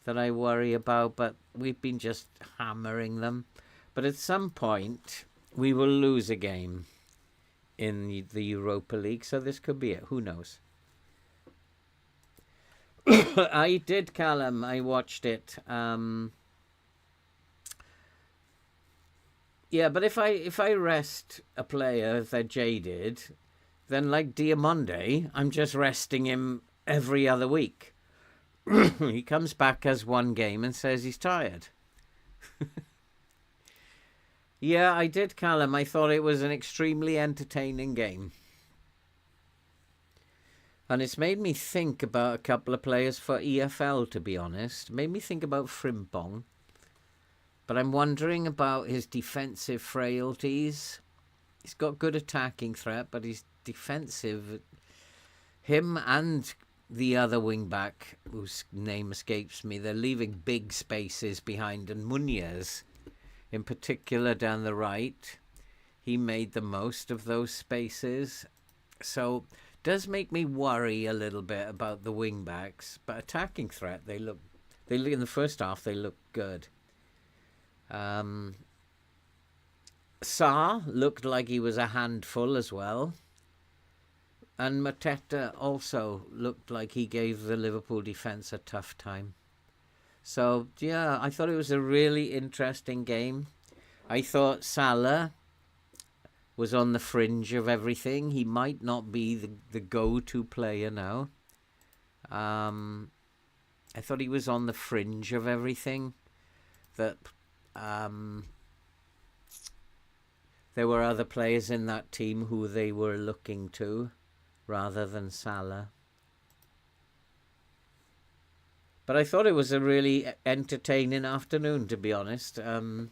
that I worry about, but we've been just hammering them. But at some point, we will lose a game in the Europa League, so this could be it. Who knows? I did, Callum. I watched it. Yeah, but if I rest a player if they're jaded, then like Diamonde, I'm just resting him every other week. He comes back as one game and says he's tired. Yeah, I did, Callum. I thought it was an extremely entertaining game. And it's made me think about a couple of players for EFL, to be honest. Made me think about Frimpong. But I'm wondering about his defensive frailties. He's got good attacking threat, but he's defensive. Him and the other wing-back, whose name escapes me, they're leaving big spaces behind. And Munoz, in particular down the right, he made the most of those spaces. So does make me worry a little bit about the wing-backs. But attacking threat, they look in the first half, they look good. Sarr looked like he was a handful as well. And Mateta also looked like he gave the Liverpool defence a tough time. So, yeah, I thought it was a really interesting game. I thought Salah was on the fringe of everything. He might not be the go-to player now. I thought he was on the fringe of everything. That there were other players in that team who they were looking to rather than Salah. But I thought it was a really entertaining afternoon, to be honest. And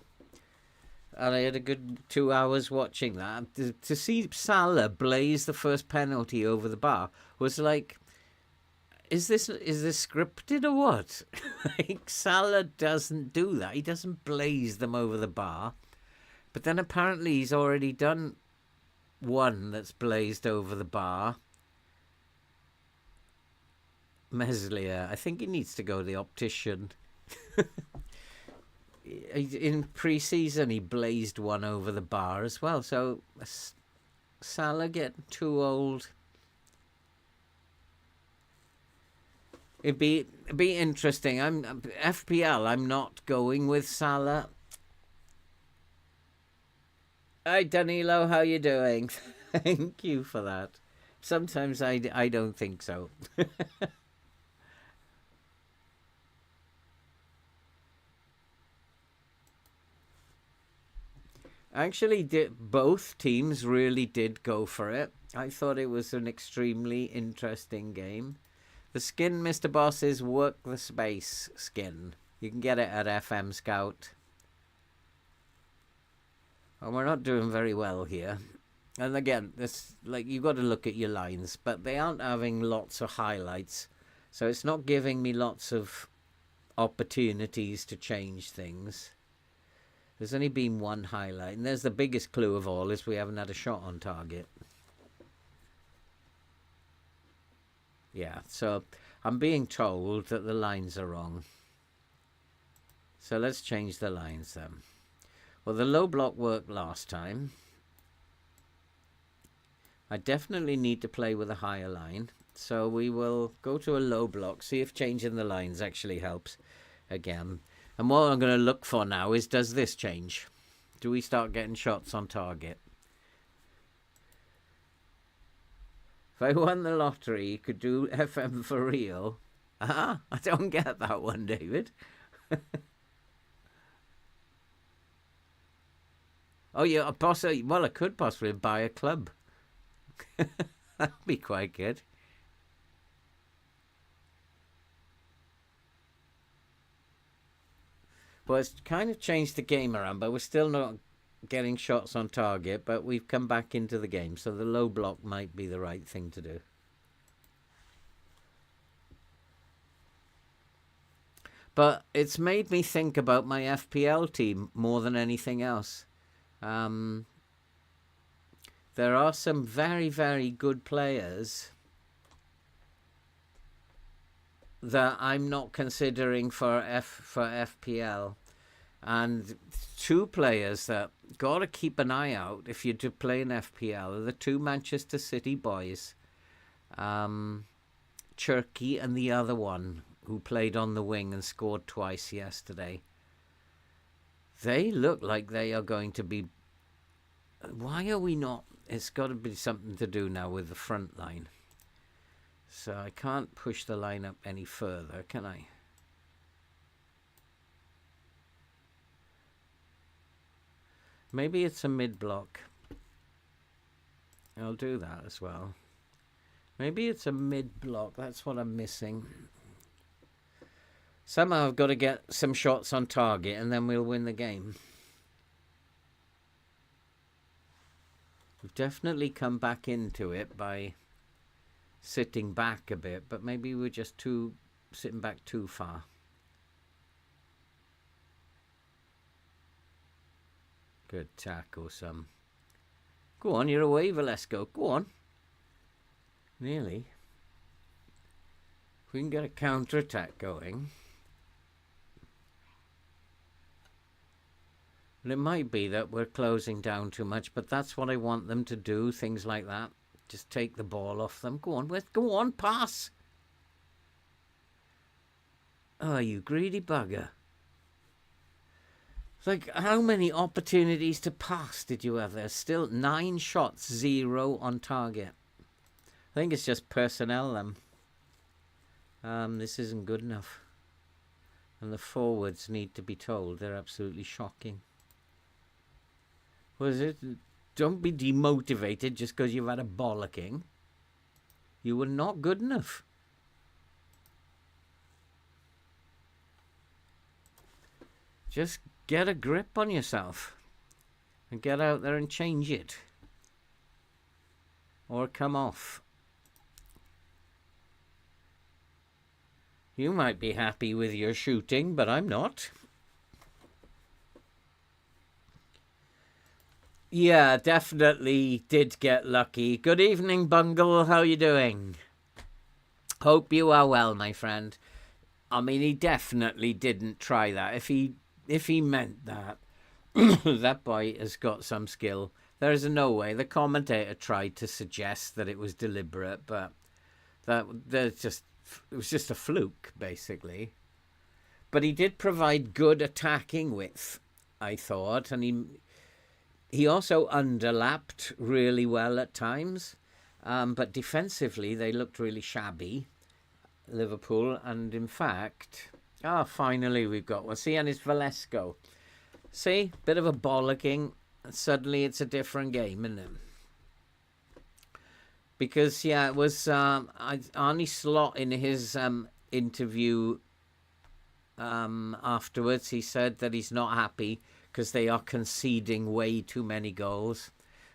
I had a good 2 hours watching that. To see Salah blaze the first penalty over the bar was like, is this scripted or what? Like, Salah doesn't do that. He doesn't blaze them over the bar. But then apparently he's already done one that's blazed over the bar. Meslier. I think he needs to go to the optician. In pre-season, he blazed one over the bar as well. So, Salah getting too old. It'd be interesting. FPL. I'm not going with Salah. Hi, Danilo. How you doing? Thank you for that. Sometimes I don't think so. Actually, both teams really did go for it. I thought it was an extremely interesting game. The skin, Mr. Boss, is work the space skin. You can get it at FM Scout. And we're not doing very well here. And again, this like you've got to look at your lines, but they aren't having lots of highlights. So it's not giving me lots of opportunities to change things. There's only been one highlight, and there's the biggest clue of all is we haven't had a shot on target. Yeah, so I'm being told that the lines are wrong. So let's change the lines then. Well, the low block worked last time. I definitely need to play with a higher line. So we will go to a low block, see if changing the lines actually helps again. And what I'm going to look for now is, does this change? Do we start getting shots on target? If I won the lottery, you could do FM for real. I don't get that one, David. Oh, yeah, well, I could possibly buy a club. That'd be quite good. Well, it's kind of changed the game around, but we're still not getting shots on target, but we've come back into the game, so the low block might be the right thing to do. But it's made me think about my FPL team more than anything else. There are some very, very good players that I'm not considering for FPL, and two players that got to keep an eye out if you're to play in FPL are the two Manchester City boys, Cherky and the other one who played on the wing and scored twice yesterday. They look like they are going to be... Why are we not... It's got to be something to do now with the front line. So I can't push the line up any further, can I? Maybe it's a mid-block. I'll do that as well. Maybe it's a mid-block. That's what I'm missing. Somehow I've got to get some shots on target and then we'll win the game. We've definitely come back into it by sitting back a bit, but maybe we're just sitting back too far. Good tackle, some. Go on, you're away, Velasco. Go on. Nearly. If we can get a counter-attack going. And it might be that we're closing down too much, but that's what I want them to do, things like that. Just take the ball off them. Go on, go on, pass. Oh, you greedy bugger. Like, how many opportunities to pass did you have there? Still 9 shots, 0 on target. I think it's just personnel, this isn't good enough. And the forwards need to be told. They're absolutely shocking. Was it? Don't be demotivated just because you've had a bollocking. You were not good enough. Just get a grip on yourself and get out there and change it. Or come off. You might be happy with your shooting, but I'm not. Yeah, definitely did get lucky. Good evening, Bungle. How you doing? Hope you are well, my friend. I mean, he definitely didn't try that. If he meant that, that boy has got some skill. There is no way. The commentator tried to suggest that it was deliberate, but it was just a fluke, basically. But he did provide good attacking width, I thought, and he also underlapped really well at times, but defensively they looked really shabby, Liverpool. And in fact, finally we've got one. See, and it's Velasco. See, bit of a bollocking. Suddenly it's a different game, isn't it? Because, yeah, it was Arnie Slot in his interview afterwards. He said that he's not happy because they are conceding way too many goals.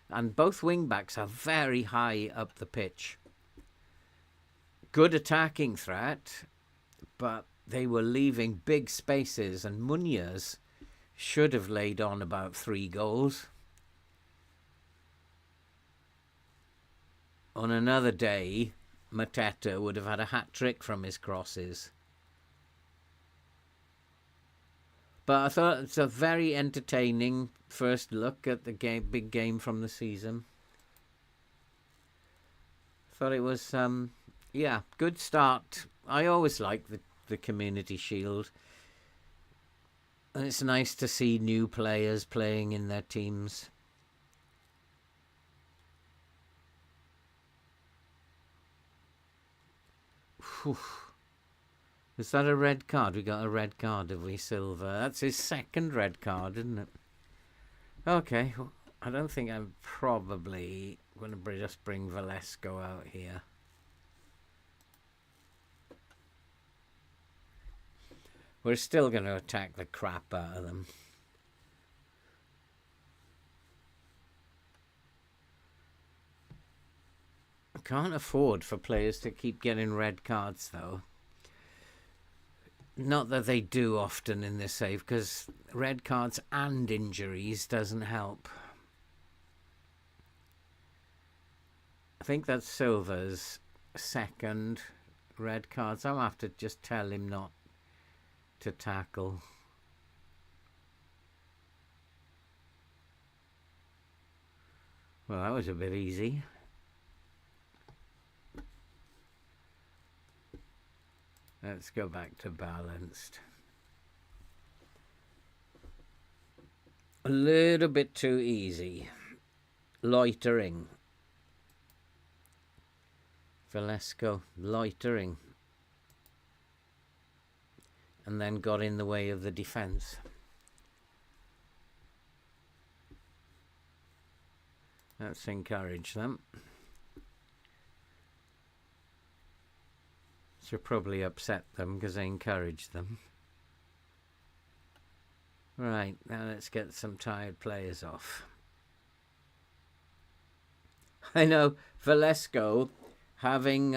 And both wing-backs are very high up the pitch. Good attacking threat, but they were leaving big spaces, and Munoz should have laid on about 3 goals. On another day, Mateta would have had a hat-trick from his crosses. But I thought it's a very entertaining first look at the big game from the season. Thought it was, good start. I always like the Community Shield. And it's nice to see new players playing in their teams. Whew. Is that a red card? We got a red card, have we, Silva? That's his second red card, isn't it? Okay, well, I don't think I'm probably going to just bring Velasco out here. We're still going to attack the crap out of them. I can't afford for players to keep getting red cards, though. Not that they do often in this save, because red cards and injuries doesn't help. I think that's Silva's second red card, so I'll have to just tell him not to tackle. Well, that was a bit easy. Let's go back to balanced. A little bit too easy. Loitering. Velasco loitering. And then got in the way of the defence. Let's encourage them. Should probably upset them because I encouraged them. Right, now let's get some tired players off. I know Velasco, having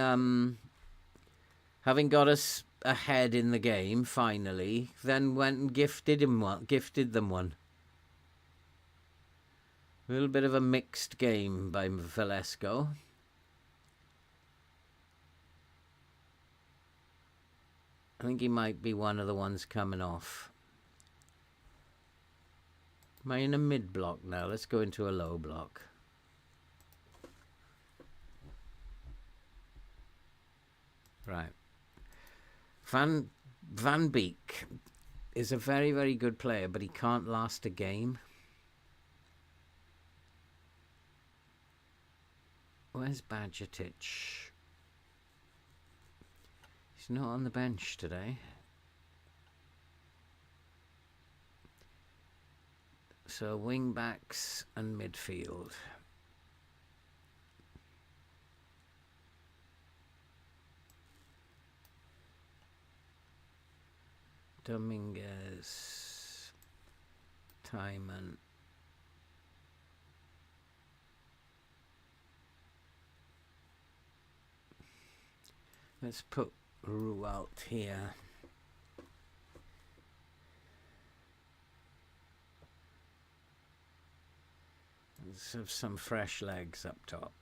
got us ahead in the game finally, then went and gifted them one. A little bit of a mixed game by Velasco. I think he might be one of the ones coming off. Am I in a mid block now? Let's go into a low block. Right. Van Beek is a very, very good player, but he can't last a game. Where's Bajcetic? He's not on the bench today. So wing backs and midfield. Dominguez, Timon. Let's put Rualt here. Let's have some fresh legs up top.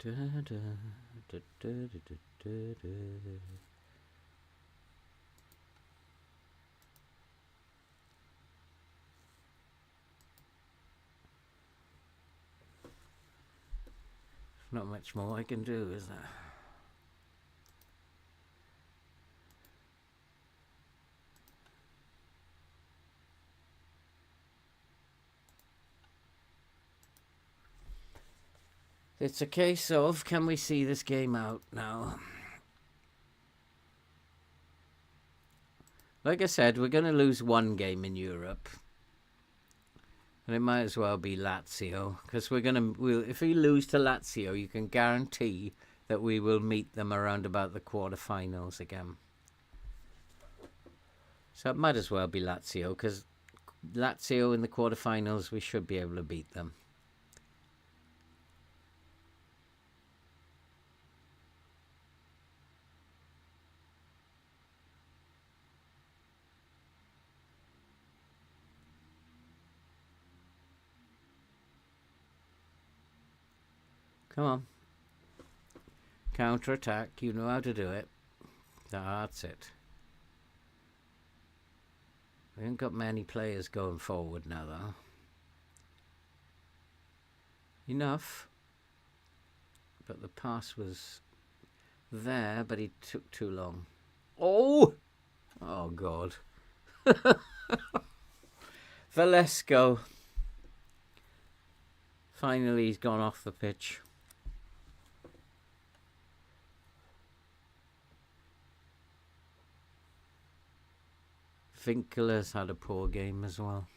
Da, da, da, da, da, da, da. Not much more I can do, is there? It's a case of, can we see this game out now? Like I said, we're going to lose one game in Europe. And it might as well be Lazio, because if we lose to Lazio, you can guarantee that we will meet them around about the quarterfinals again. So it might as well be Lazio, because Lazio in the quarterfinals, we should be able to beat them. Come on. Counter-attack. You know how to do it. That's it. We haven't got many players going forward now, though. Enough. But the pass was there, but he took too long. Oh! Oh, God. Valesco. Finally, he's gone off the pitch. Winkler's had a poor game as well.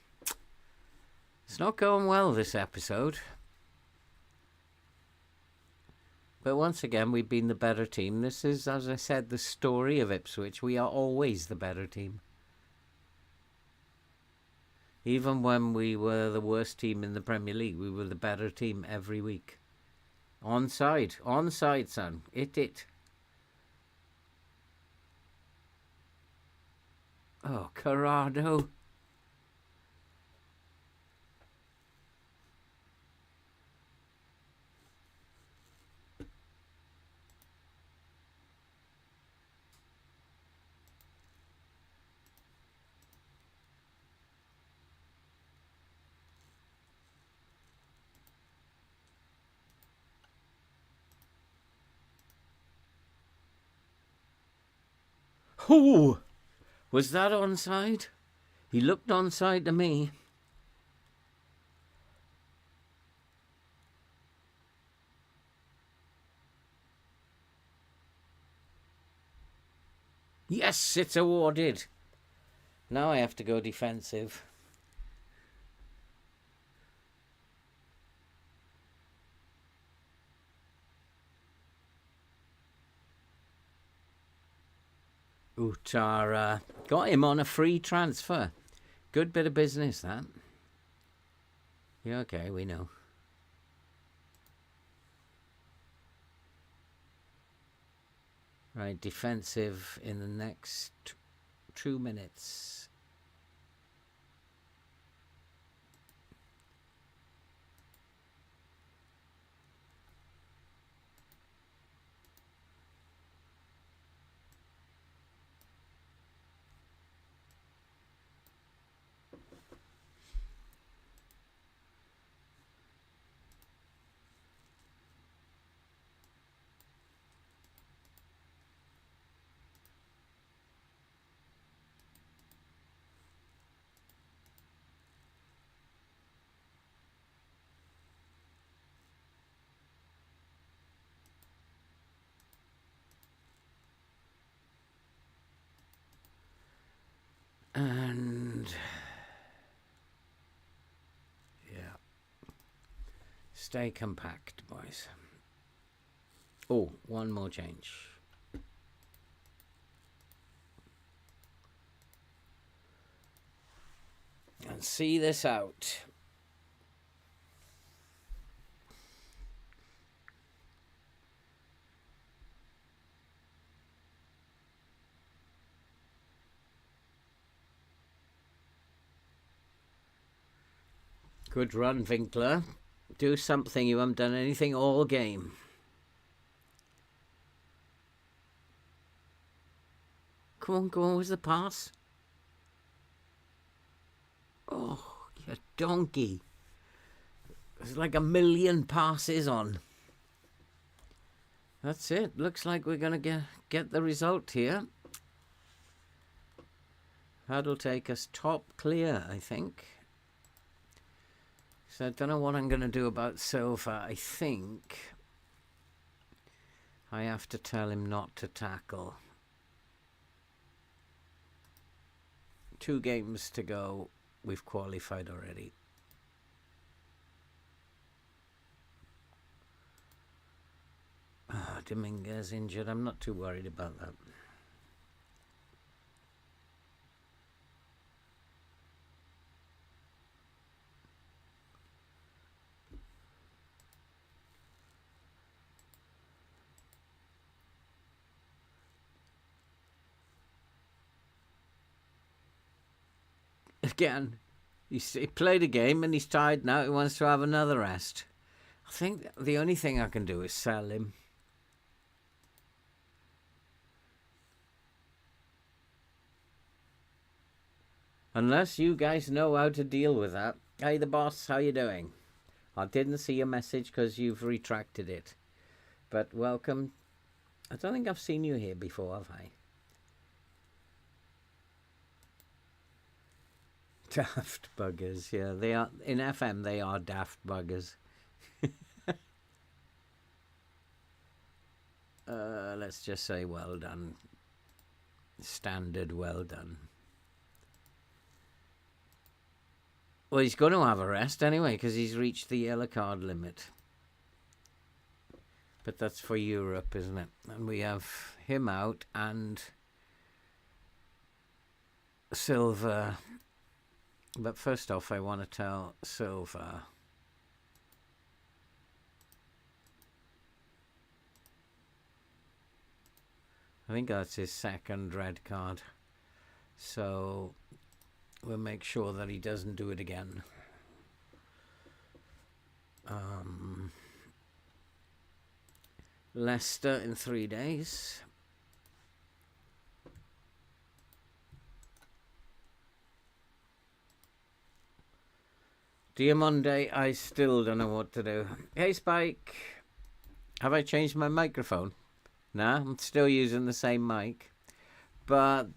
It's not going well this episode. But once again, we've been the better team. This is, as I said, the story of Ipswich. We are always the better team. Even when we were the worst team in the Premier League, we were the better team every week. Onside. Onside, son. It. Oh, Corrado. Oh! Was that onside? He looked onside to me. Yes, it's awarded. Now I have to go defensive. Utara. Got him on a free transfer. Good bit of business, that. Yeah, okay, we know. Right, defensive in the next 2 minutes. And yeah, stay compact, boys. Oh, one more change. And see this out. Good run, Winkler. Do something. You haven't done anything all game. Come on, go on with the pass. Oh, you donkey. There's like a million passes on. That's it. Looks like we're going to get the result here. That'll take us top clear, I think. So I don't know what I'm going to do about Silva. I think I have to tell him not to tackle. 2 games to go. We've qualified already. Dominguez injured. I'm not too worried about that. again. He played a game and he's tired now. He wants to have another rest. I think the only thing I can do is sell him. Unless you guys know how to deal with that. Hey, the boss, how you doing? I didn't see your message because you've retracted it. But welcome. I don't think I've seen you here before, have I? Daft buggers, yeah. They are in FM, they are daft buggers. Let's just say well done. Standard well done. Well, he's going to have a rest anyway because he's reached the yellow card limit. But that's for Europe, isn't it? And we have him out and Silva. But first off, I want to tell Silva. I think that's his second red card. So we'll make sure that he doesn't do it again. Leicester in 3 days. Diamonde, I still don't know what to do. Hey, Spike. Have I changed my microphone? Nah, I'm still using the same mic. But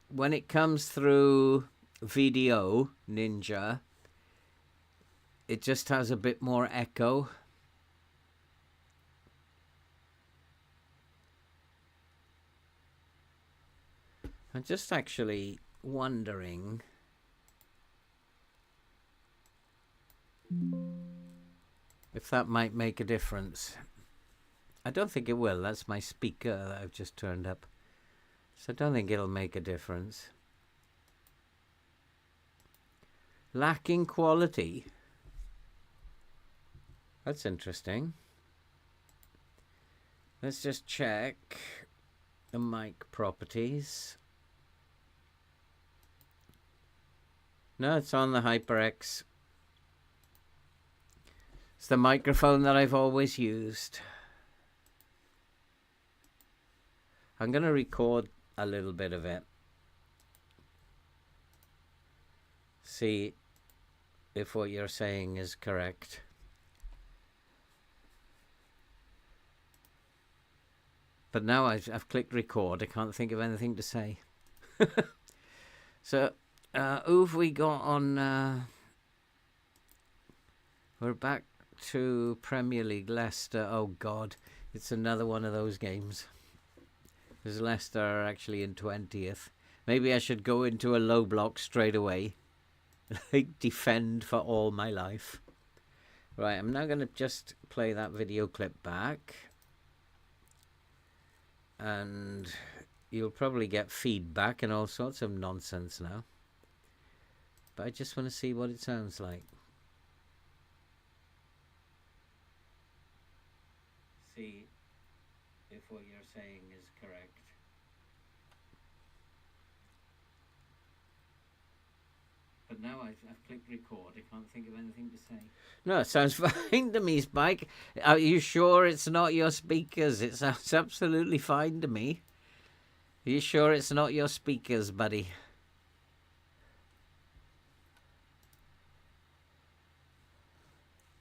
when it comes through video Ninja, it just has a bit more echo. I'm just actually wondering if that might make a difference. I don't think it will. That's my speaker that I've just turned up. So I don't think it'll make a difference. Lacking quality. That's interesting. Let's just check the mic properties. No, it's on the HyperX. It's the microphone that I've always used. I'm going to record a little bit of it. See if what you're saying is correct. But now I've clicked record. I can't think of anything to say. So, who have we got on? We're back to Premier League. Leicester. Oh, God. It's another one of those games. Because Leicester are actually in 20th. Maybe I should go into a low block straight away. Like, defend for all my life. Right, I'm now going to just play that video clip back. And you'll probably get feedback and all sorts of nonsense now. But I just want to see what it sounds like. See if what you're saying is correct. But now I've clicked record. I can't think of anything to say. No, it sounds fine to me, Spike. Are you sure it's not your speakers? It sounds absolutely fine to me. Are you sure it's not your speakers, buddy?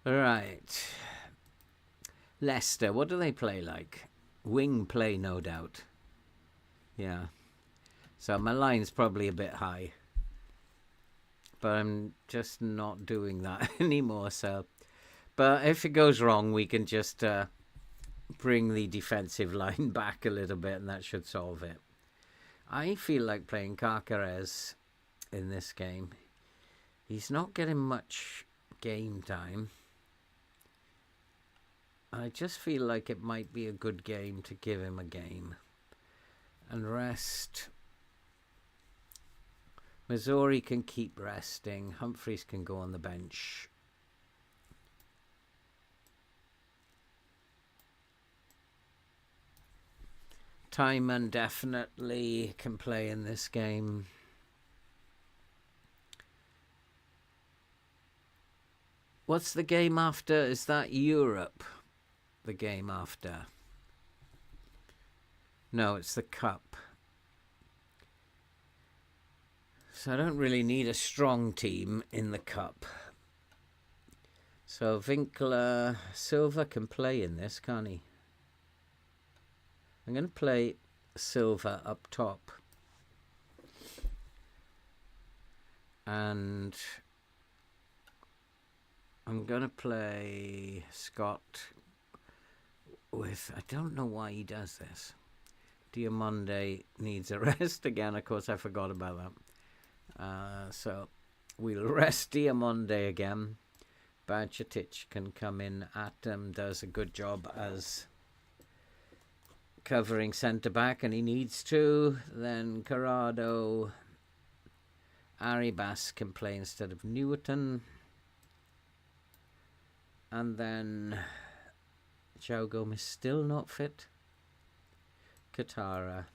Right. Leicester, what do they play like? Wing play, no doubt. Yeah. So my line's probably a bit high. But I'm just not doing that anymore. So, but if it goes wrong, we can just bring the defensive line back a little bit, and that should solve it. I feel like playing Carcares in this game. He's not getting much game time. I just feel like it might be a good game to give him a game. And rest. Missouri can keep resting. Humphreys can go on the bench. Timon definitely can play in this game. What's the game after? Is that Europe? The game after? No, it's the Cup. So I don't really need a strong team in the Cup. So Winkler, Silva can play in this, can't he? I'm going to play Silva up top. And I'm going to play Scott with... I don't know why he does this. Diamonde needs a rest again. Of course, I forgot about that. So we'll rest Diamonde again. Bajcetic can come in. Atom does a good job as covering centre-back, and he needs to. Then Corrado, Arribas can play instead of Newton. And then Joe Gomez still not fit. Katara.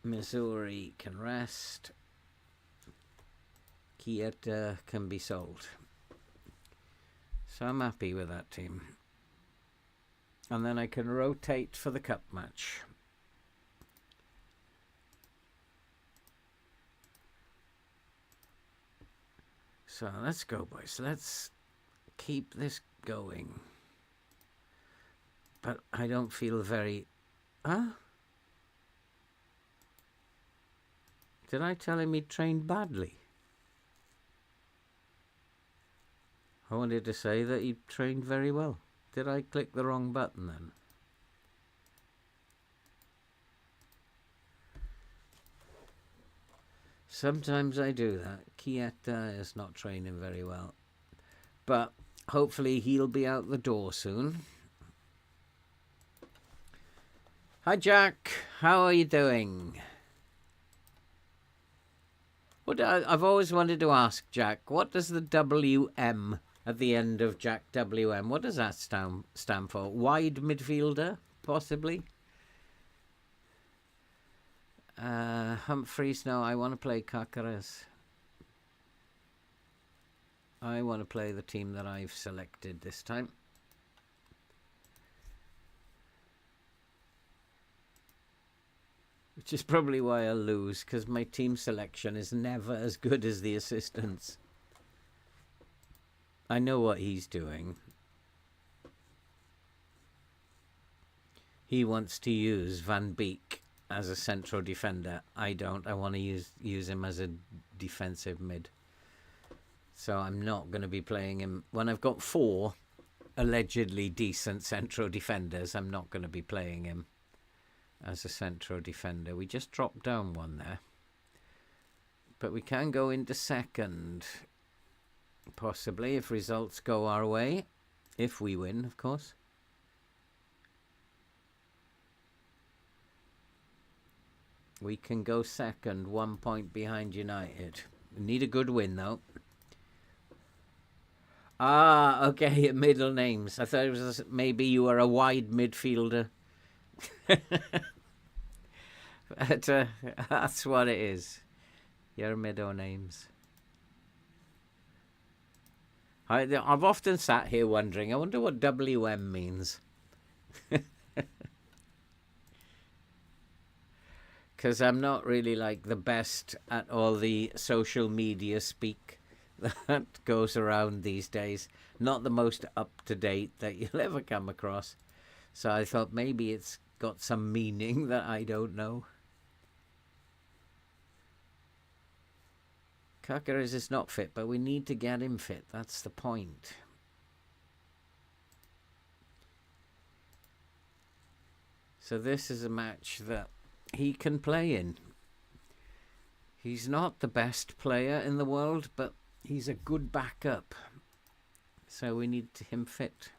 Missouri can rest. Kieta can be sold. So I'm happy with that team. And then I can rotate for the cup match. So let's go, boys. Let's keep this going. But I don't feel very... Huh? Did I tell him he trained badly? I wanted to say that he trained very well. Did I click the wrong button then? Sometimes I do that. Kieta is not training very well. But hopefully he'll be out the door soon. Hi Jack, how are you doing? I've always wanted to ask Jack, what does the WM at the end of Jack WM, what does that stand for? Wide midfielder, possibly? Humphreys, no, I want to play Caceres. I want to play the team that I've selected this time. Which is probably why I lose, because my team selection is never as good as the assistants. I know what he's doing. He wants to use Van Beek as a central defender. I don't. I want to use him as a defensive mid. So I'm not going to be playing him. When I've got 4 allegedly decent central defenders, I'm not going to be playing him as a central defender. We just dropped down 1 there. But we can go into second, possibly, if results go our way. If we win, of course. We can go second, 1 point behind United. We need a good win, though. Ah, okay, middle names. I thought it was maybe you were a wide midfielder. But, that's what it is. Your middle names. I've often sat here wondering, I wonder what WM means. Because I'm not really like the best at all the social media speak that goes around these days. Not the most up-to-date that you'll ever come across. So I thought maybe it's got some meaning that I don't know. Caceres is not fit, but we need to get him fit. That's the point. So this is a match that he can play in. He's not the best player in the world, but he's a good backup. So we need him fit.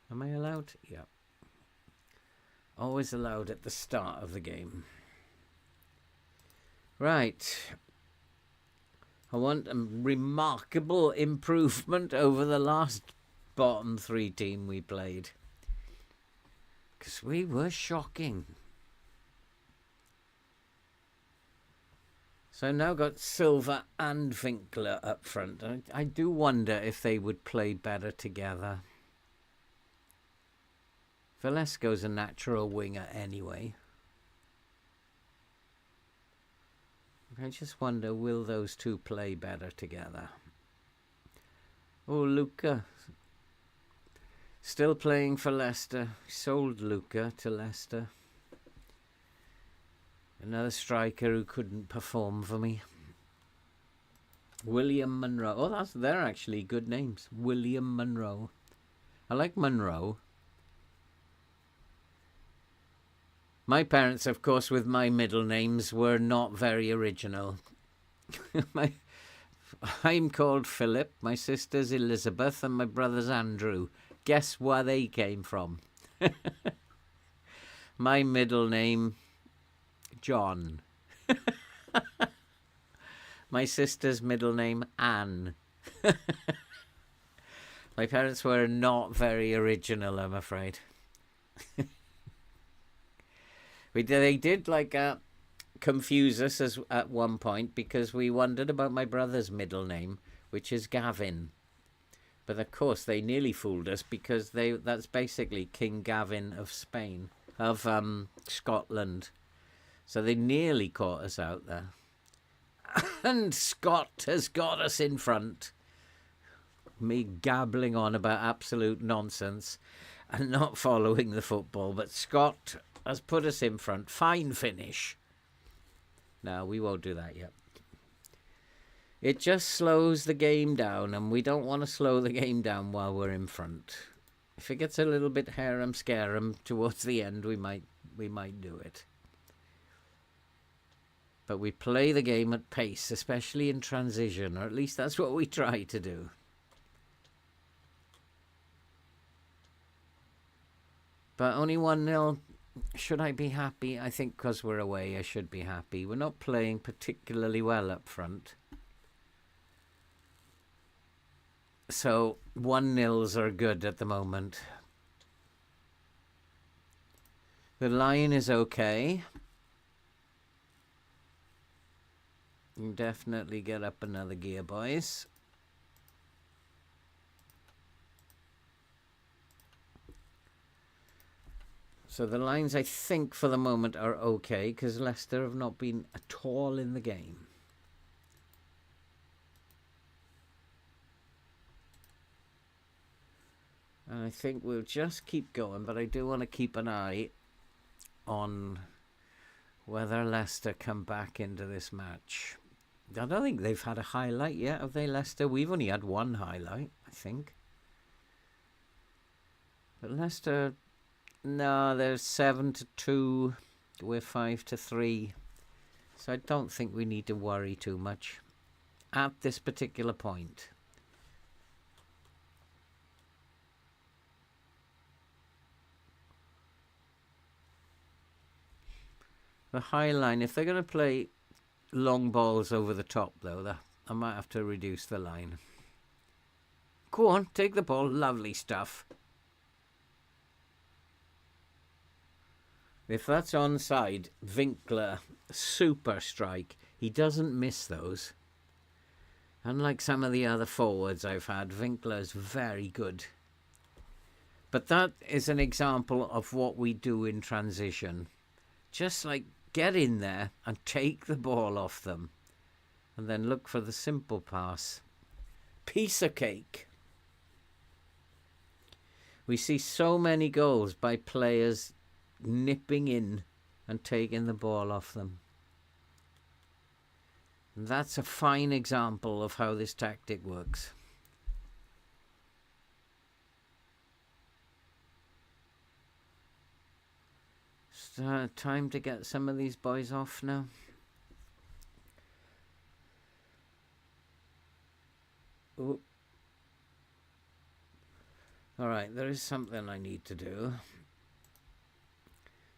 Am I allowed? Yeah. Always allowed at the start of the game. Right. I want a remarkable improvement over the last bottom 3 team we played. Because we were shocking. So I've now got Silva and Winkler up front. I do wonder if they would play better together. Velasco's a natural winger anyway. I just wonder, will those two play better together? Oh, Luca. Still playing for Leicester. Sold Luca to Leicester. Another striker who couldn't perform for me. William Monroe. Oh, they're actually good names. William Monroe. I like Monroe. My parents, of course, with my middle names, were not very original. I'm called Philip, my sister's Elizabeth, and my brother's Andrew. Guess where they came from? My middle name, John. My sister's middle name, Anne. My parents were not very original, I'm afraid. They did confuse us at one point because we wondered about my brother's middle name, which is Gavin. But of course they nearly fooled us because that's basically King Gavin of Spain, of Scotland. So they nearly caught us out there. And Scott has got us in front. Me gabbling on about absolute nonsense and not following the football, but Scott has put us in front. Fine finish. No, we won't do that yet. It just slows the game down, and we don't want to slow the game down while we're in front. If it gets a little bit harum-scarum towards the end, we might do it. But we play the game at pace, especially in transition, or at least that's what we try to do. But only 1-0. Should I be happy? I think because we're away, I should be happy. We're not playing particularly well up front. So 1-0s are good at the moment. The line is okay. You can definitely get up another gear, boys. So the lines, I think, for the moment are okay, because Leicester have not been at all in the game. And I think we'll just keep going, but I do want to keep an eye on whether Leicester come back into this match. I don't think they've had a highlight yet, have they, Leicester? We've only had one highlight, I think. But Leicester... No, they're 7-2. We're 5-3. So I don't think we need to worry too much at this particular point. The high line, if they're going to play long balls over the top, though, I might have to reduce the line. Go on, take the ball. Lovely stuff. If that's onside, Winkler, super strike. He doesn't miss those. Unlike some of the other forwards I've had, Winkler's very good. But that is an example of what we do in transition. Just get in there and take the ball off them. And then look for the simple pass. Piece of cake. We see so many goals by players nipping in and taking the ball off them. And that's a fine example of how this tactic works. It's time to get some of these boys off now. Ooh. All right, there is something I need to do.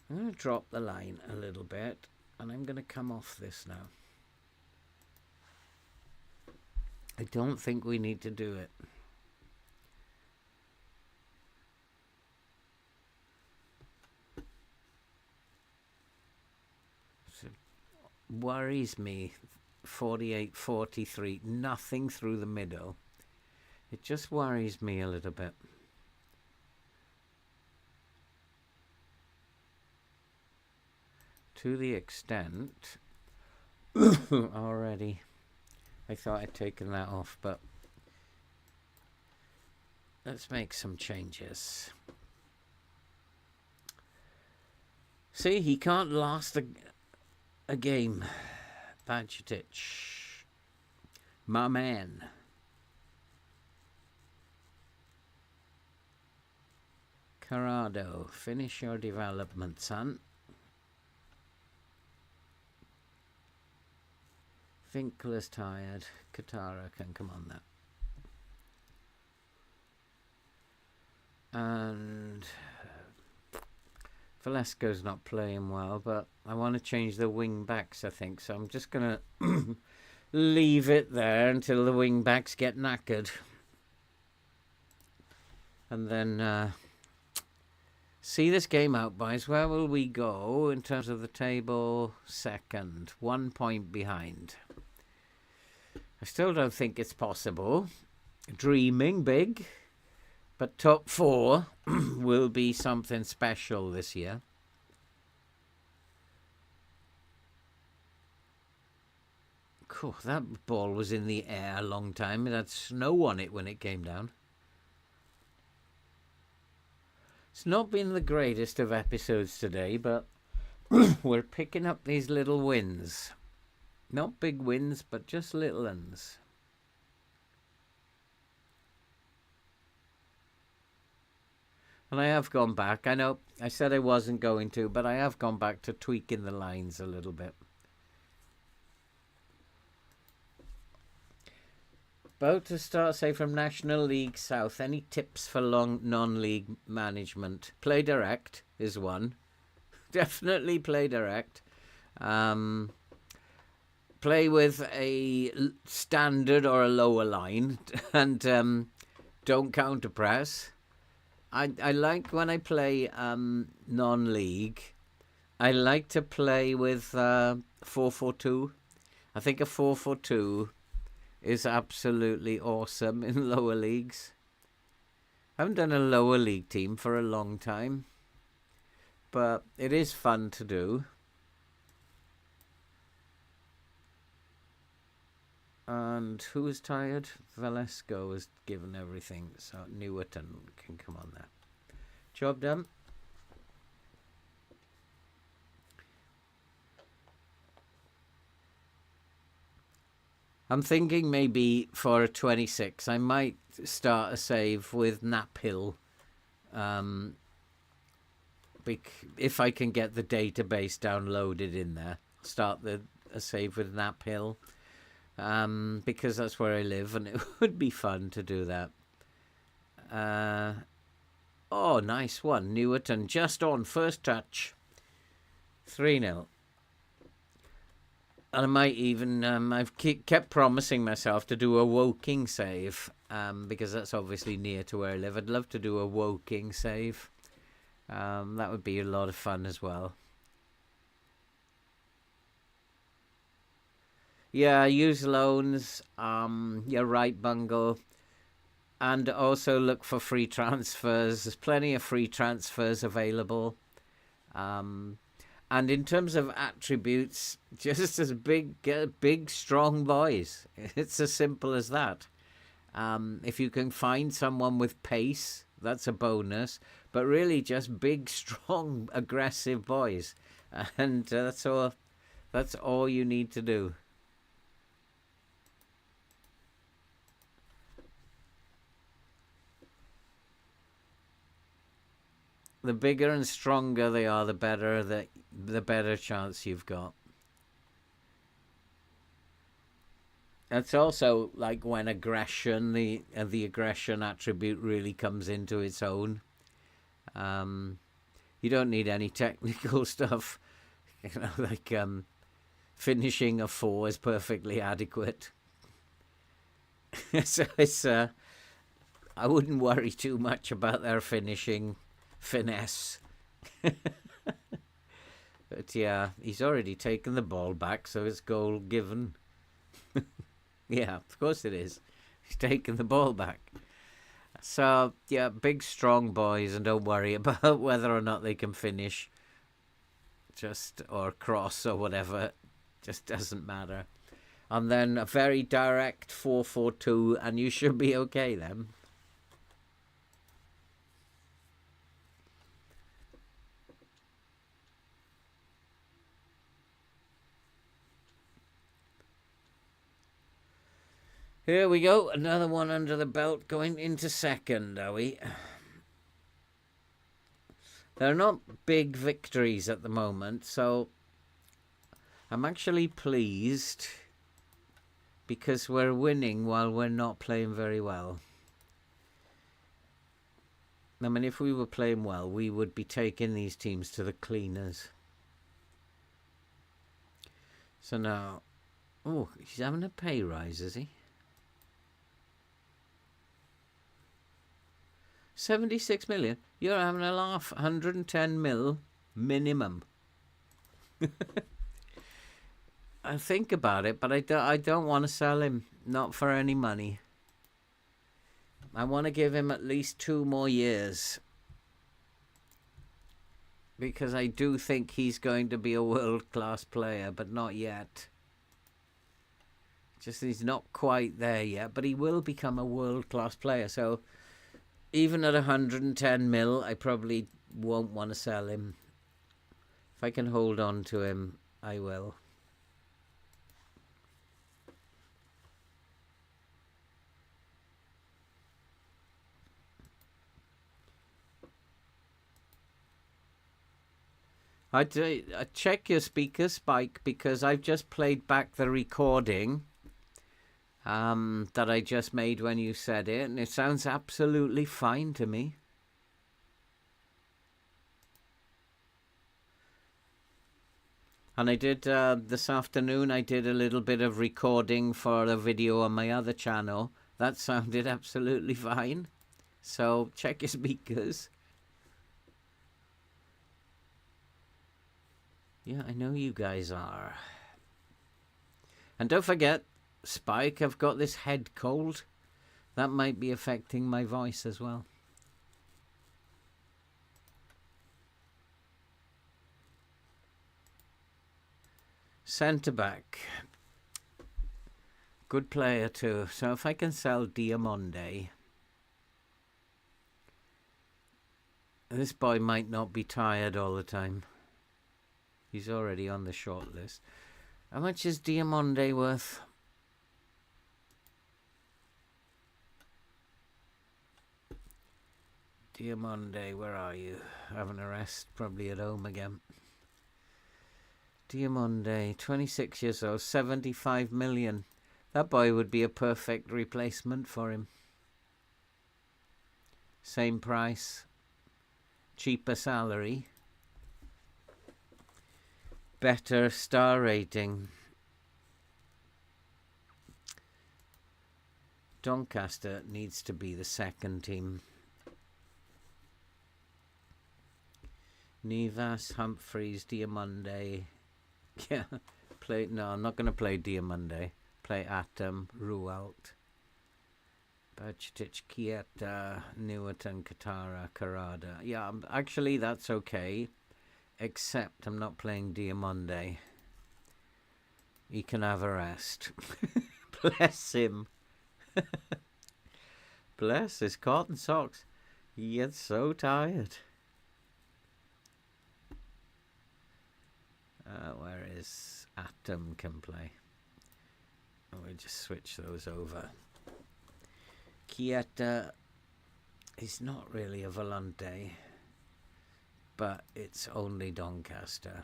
I'm going to drop the line a little bit, and I'm going to come off this now. I don't think we need to do it. worries me. 48-43, nothing through the middle. It just worries me a little bit. To the extent already I thought I'd taken that off, but let's make some changes. See, he can't last a game. Bajetic, my man. Corrado, finish your development, son. Finkel's tired. Katara can come on that. And Velasco's not playing well, but I want to change the wing backs, I think. So I'm just going to leave it there until the wing backs get knackered. And then see this game out, boys. Where will we go in terms of the table? Second. 1 point behind. I still don't think it's possible. Dreaming big. But top 4 will be something special this year. Cool, that ball was in the air a long time. It had snow on it when it came down. It's not been the greatest of episodes today, but we're picking up these little wins. Not big wins, but just little ones. And I have gone back. I know I said I wasn't going to, but I have gone back to tweaking the lines a little bit. About to start, say, from National League South. Any tips for long non-league management? Play direct is one. Definitely play direct. Play with a standard or a lower line and don't counter press. I like when I play non-league, I like to play with 4-4-2. I think a 4-4-2 is absolutely awesome in lower leagues. I haven't done a lower league team for a long time, but it is fun to do. And who is tired? Velasco has given everything, so Newerton can come on there. Job done. I'm thinking maybe for a 26, I might start a save with Naphill. If I can get the database downloaded in there, start a save with Naphill. Because that's where I live, and it would be fun to do that. Oh, nice one. Newerton just on first touch. 3-0. And I might even, I've kept promising myself to do a Woking save, because that's obviously near to where I live. I'd love to do a Woking save. That would be a lot of fun as well. Yeah, use loans. You're right, Bungle. And also look for free transfers. There's plenty of free transfers available. And in terms of attributes, just as big, strong boys. It's as simple as that. If you can find someone with pace, that's a bonus. But really just big, strong, aggressive boys. And that's all you need to do. The bigger and stronger they are, the better chance you've got. That's also like when aggression, the aggression attribute really comes into its own. You don't need any technical stuff. Like finishing a 4 is perfectly adequate. So it's I wouldn't worry too much about their finishing finesse. But yeah, he's already taken the ball back, so it's goal given. Yeah, of course it is. He's taken the ball back. So, yeah, big, strong boys, and don't worry about whether or not they can finish. Or cross or whatever. Just doesn't matter. And then a very direct 4-4-2, and you should be okay then. Here we go. Another one under the belt going into second, are we? They're not big victories at the moment, so I'm actually pleased because we're winning while we're not playing very well. I mean, if we were playing well, we would be taking these teams to the cleaners. So now, oh, he's having a pay rise, is he? 76 million? You're having a laugh. 110 mil minimum. I think about it, but I don't want to sell him. Not for any money. I want to give him at least 2 more years. Because I do think he's going to be a world-class player, but not yet. Just he's not quite there yet, but he will become a world-class player. So even at 110 mil, I probably won't want to sell him. If I can hold on to him, I will. I check your speaker, Spike, because I've just played back the recording that I just made when you said it, and it sounds absolutely fine to me. And I did, this afternoon, I did a little bit of recording for a video on my other channel. That sounded absolutely fine. So check your speakers. Yeah, I know you guys are. And don't forget, Spike, I've got this head cold. That might be affecting my voice as well. Centre back. Good player too. So if I can sell Diamonde, this boy might not be tired all the time. He's already on the short list. How much is Diamonde worth? Diamonde, where are you? Having a rest, probably at home again. Diamonde, 26 years old, 75 million. That boy would be a perfect replacement for him. Same price, cheaper salary. Better star rating. Doncaster needs to be the second team. Nivas, Humphreys, Diamonde. Yeah, no, I'm not going to play Diamonde. Play Atom, Rualt, Bacitic, Chieta, Newerton, Katara, Karada. Yeah, actually that's okay. Except I'm not playing Diamonde. He can have a rest. Bless him. Bless his cotton socks. He gets so tired. Where is Atom can play? We'll just switch those over. Chieta is not really a volante, but it's only Doncaster.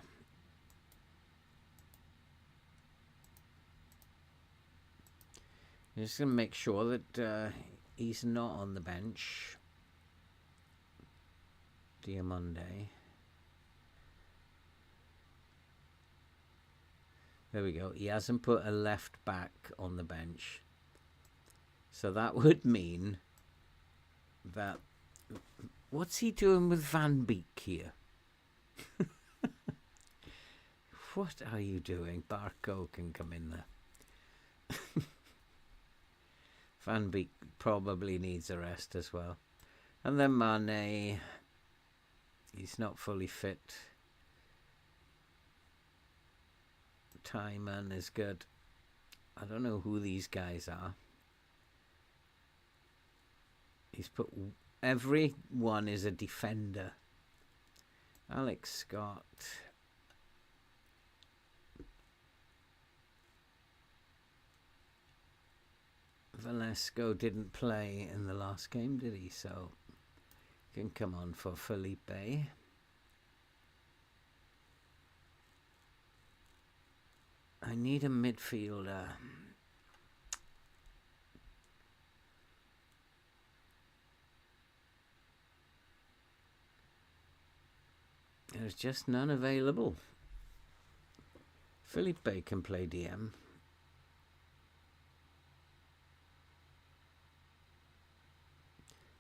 I'm just going to make sure that he's not on the bench. Diamonde. There we go. He hasn't put a left back on the bench. So that would mean that... What's he doing with Van Beek here? What are you doing? Barco can come in there. Van Beek probably needs a rest as well. And then Mane, he's not fully fit. Tyman is good. I don't know who these guys are. He's put everyone is a defender. Alex Scott. Velasco didn't play in the last game, did he? So can come on for Felipe. I need a midfielder. There's just none available. Felipe can play DM.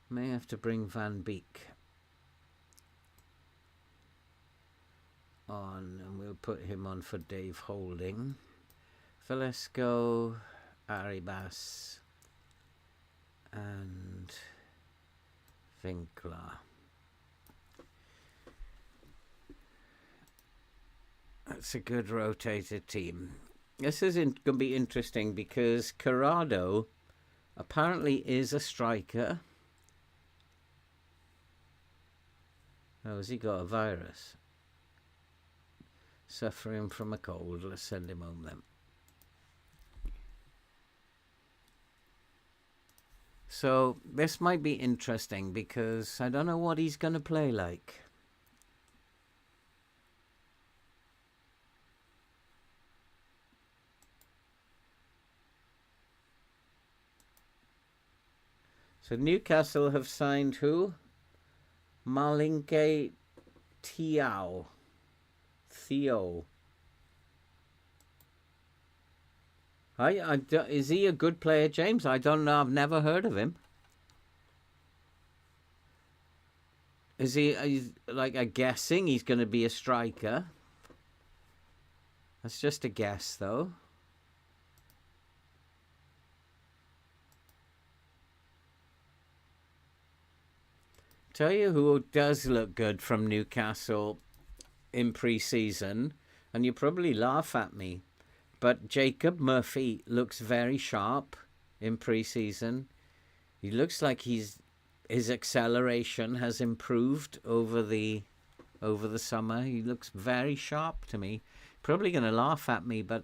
May have to bring Van Beek on, and we'll put him on for Dave Holding. Velasco, Arribas, and Winkler. That's a good rotated team. This is going to be interesting because Corrado apparently is a striker. Oh, has he got a virus? Suffering from a cold. Let's send him home then. So this might be interesting because I don't know what he's going to play like. So Newcastle have signed who? Malinke Theo. Is he a good player, James? I don't know. I've never heard of him. Is he like a guessing he's going to be a striker? That's just a guess, though. Tell you who does look good from Newcastle in pre-season, and you probably laugh at me, but Jacob Murphy looks very sharp in pre-season. He looks like his acceleration has improved over the summer. He looks very sharp to me. Probably going to laugh at me, but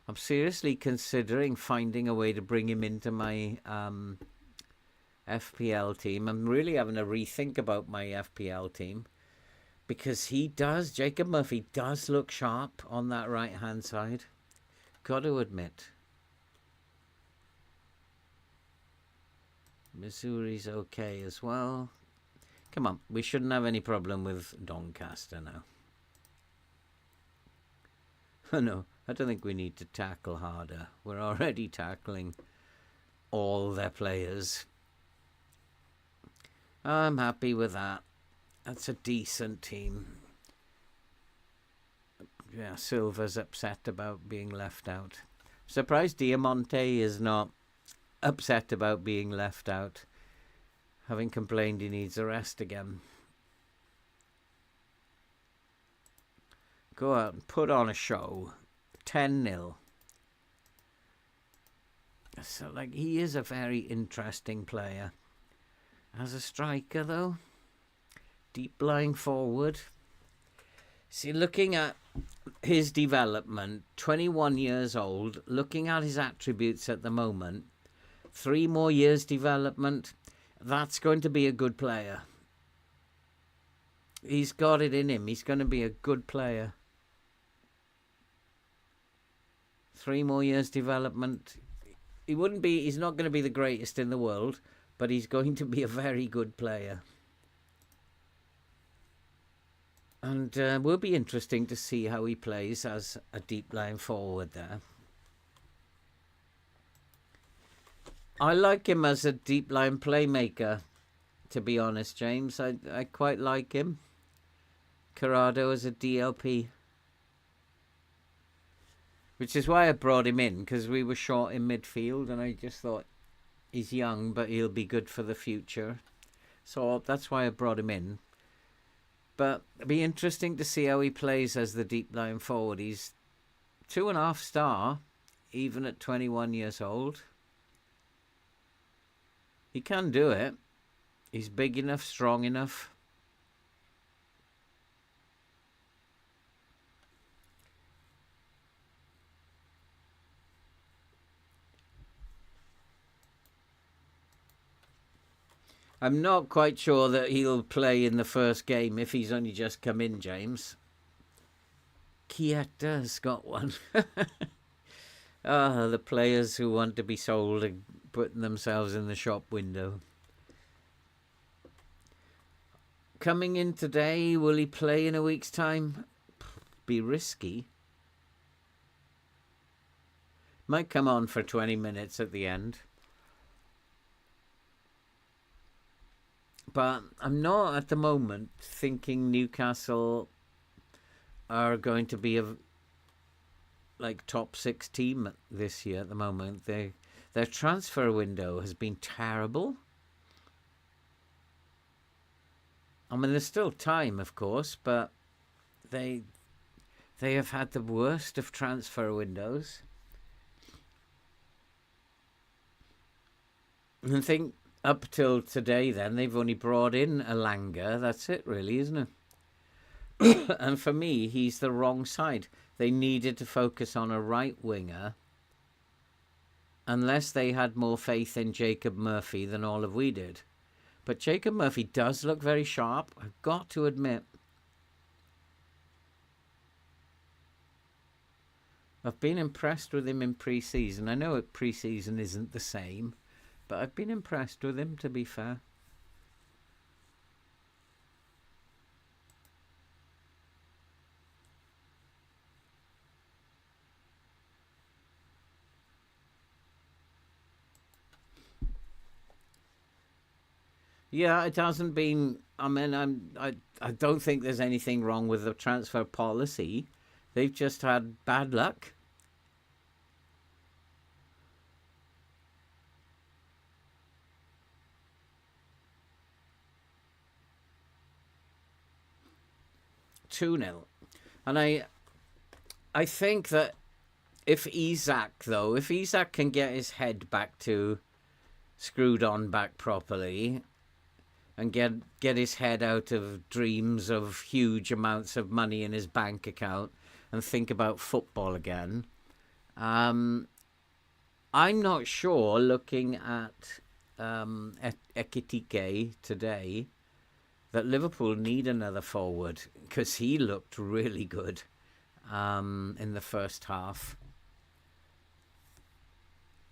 I'm seriously considering finding a way to bring him into my FPL team. I'm really having a rethink about my FPL team because Jacob Murphy does look sharp on that right hand side. Got to admit. Missouri's okay as well. Come on, we shouldn't have any problem with Doncaster now. Oh no, I don't think we need to tackle harder. We're already tackling all their players. I'm happy with that. That's a decent team. Yeah, Silva's upset about being left out. Surprised Diamante is not upset about being left out, having complained he needs a rest again. Go out and put on a show. 10-0. So, like, he is a very interesting player. As a striker, though, deep lying forward. See, looking at his development, 21 years old, looking at his attributes at the moment, 3 more years development, that's going to be a good player. He's got it in him. He's going to be a good player. 3 more years development. He's not going to be the greatest in the world, but he's going to be a very good player. And will be interesting to see how he plays as a deep line forward there. I like him as a deep line playmaker, to be honest, James. I quite like him. Corrado as a DLP. which is why I brought him in, because we were short in midfield, and I just thought he's young, but he'll be good for the future. So that's why I brought him in. But it'll be interesting to see how he plays as the deep line forward. He's 2.5 star, even at 21 years old. He can do it. He's big enough, strong enough. I'm not quite sure that he'll play in the first game if he's only just come in, James. Chieta's got one. The players who want to be sold are putting themselves in the shop window. Coming in today, will he play in a week's time? Be risky. Might come on for 20 minutes at the end. But I'm not at the moment thinking Newcastle are going to be a top 6 team this year at the moment. Their transfer window has been terrible. I mean, there's still time, of course, but they have had the worst of transfer windows. And I think up till today, then, they've only brought in Elanga. That's it, really, isn't it? And for me, he's the wrong side. They needed to focus on a right winger, unless they had more faith in Jacob Murphy than all of we did. But Jacob Murphy does look very sharp, I've got to admit. I've been impressed with him in pre-season. I know pre-season isn't the same, but I've been impressed with him, to be fair. Yeah, it hasn't been. I mean, I don't think there's anything wrong with the transfer policy. They've just had bad luck. (2-0), and I think that if Isak can get his head back to screwed on back properly, and get his head out of dreams of huge amounts of money in his bank account and think about football again. I'm not sure, looking at Ekitike today, that Liverpool need another forward, because he looked really good in the first half.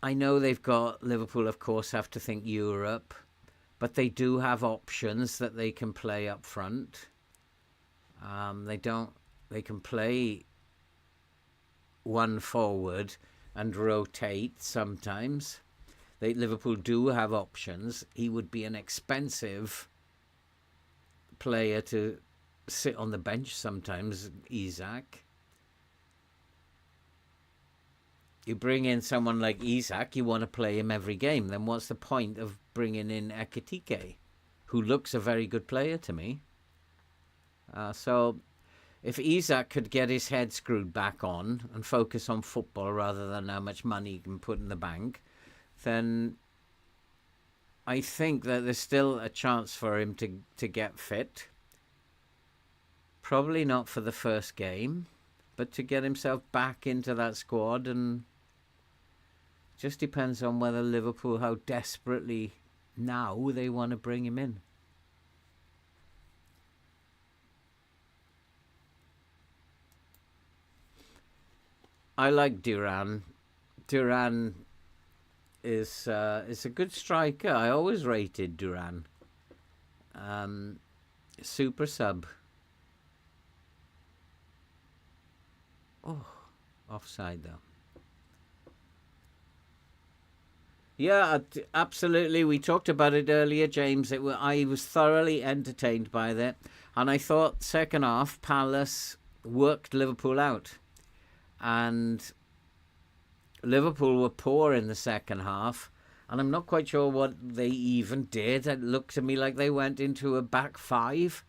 I know Liverpool, of course, have to think Europe, but they do have options that they can play up front. They can play one forward and rotate sometimes. Liverpool do have options. He would be an expensive player to sit on the bench sometimes, Isak. You bring in someone like Isak, you want to play him every game. Then what's the point of bringing in Ekitike, who looks a very good player to me? So if Isak could get his head screwed back on and focus on football rather than how much money he can put in the bank, then I think that there's still a chance for him to get fit. Probably not for the first game, but to get himself back into that squad. And just depends on whether Liverpool, how desperately now they want to bring him in. I like Duran. Duran is a good striker. I always rated Duran. Super sub. Oh, offside though. Yeah, absolutely. We talked about it earlier, James. I was thoroughly entertained by that. And I thought second half, Palace worked Liverpool out. And Liverpool were poor in the second half, and I'm not quite sure what they even did. It looked to me like they went into a back five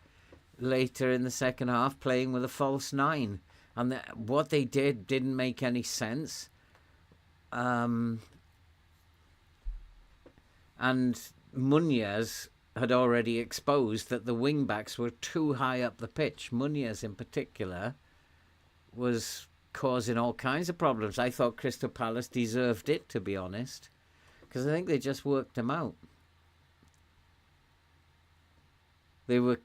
later in the second half, playing with a false nine. And what they didn't make any sense. And Munoz had already exposed that the wing-backs were too high up the pitch. Munoz in particular was causing all kinds of problems. I thought Crystal Palace deserved it, to be honest, because I think they just worked him out. They were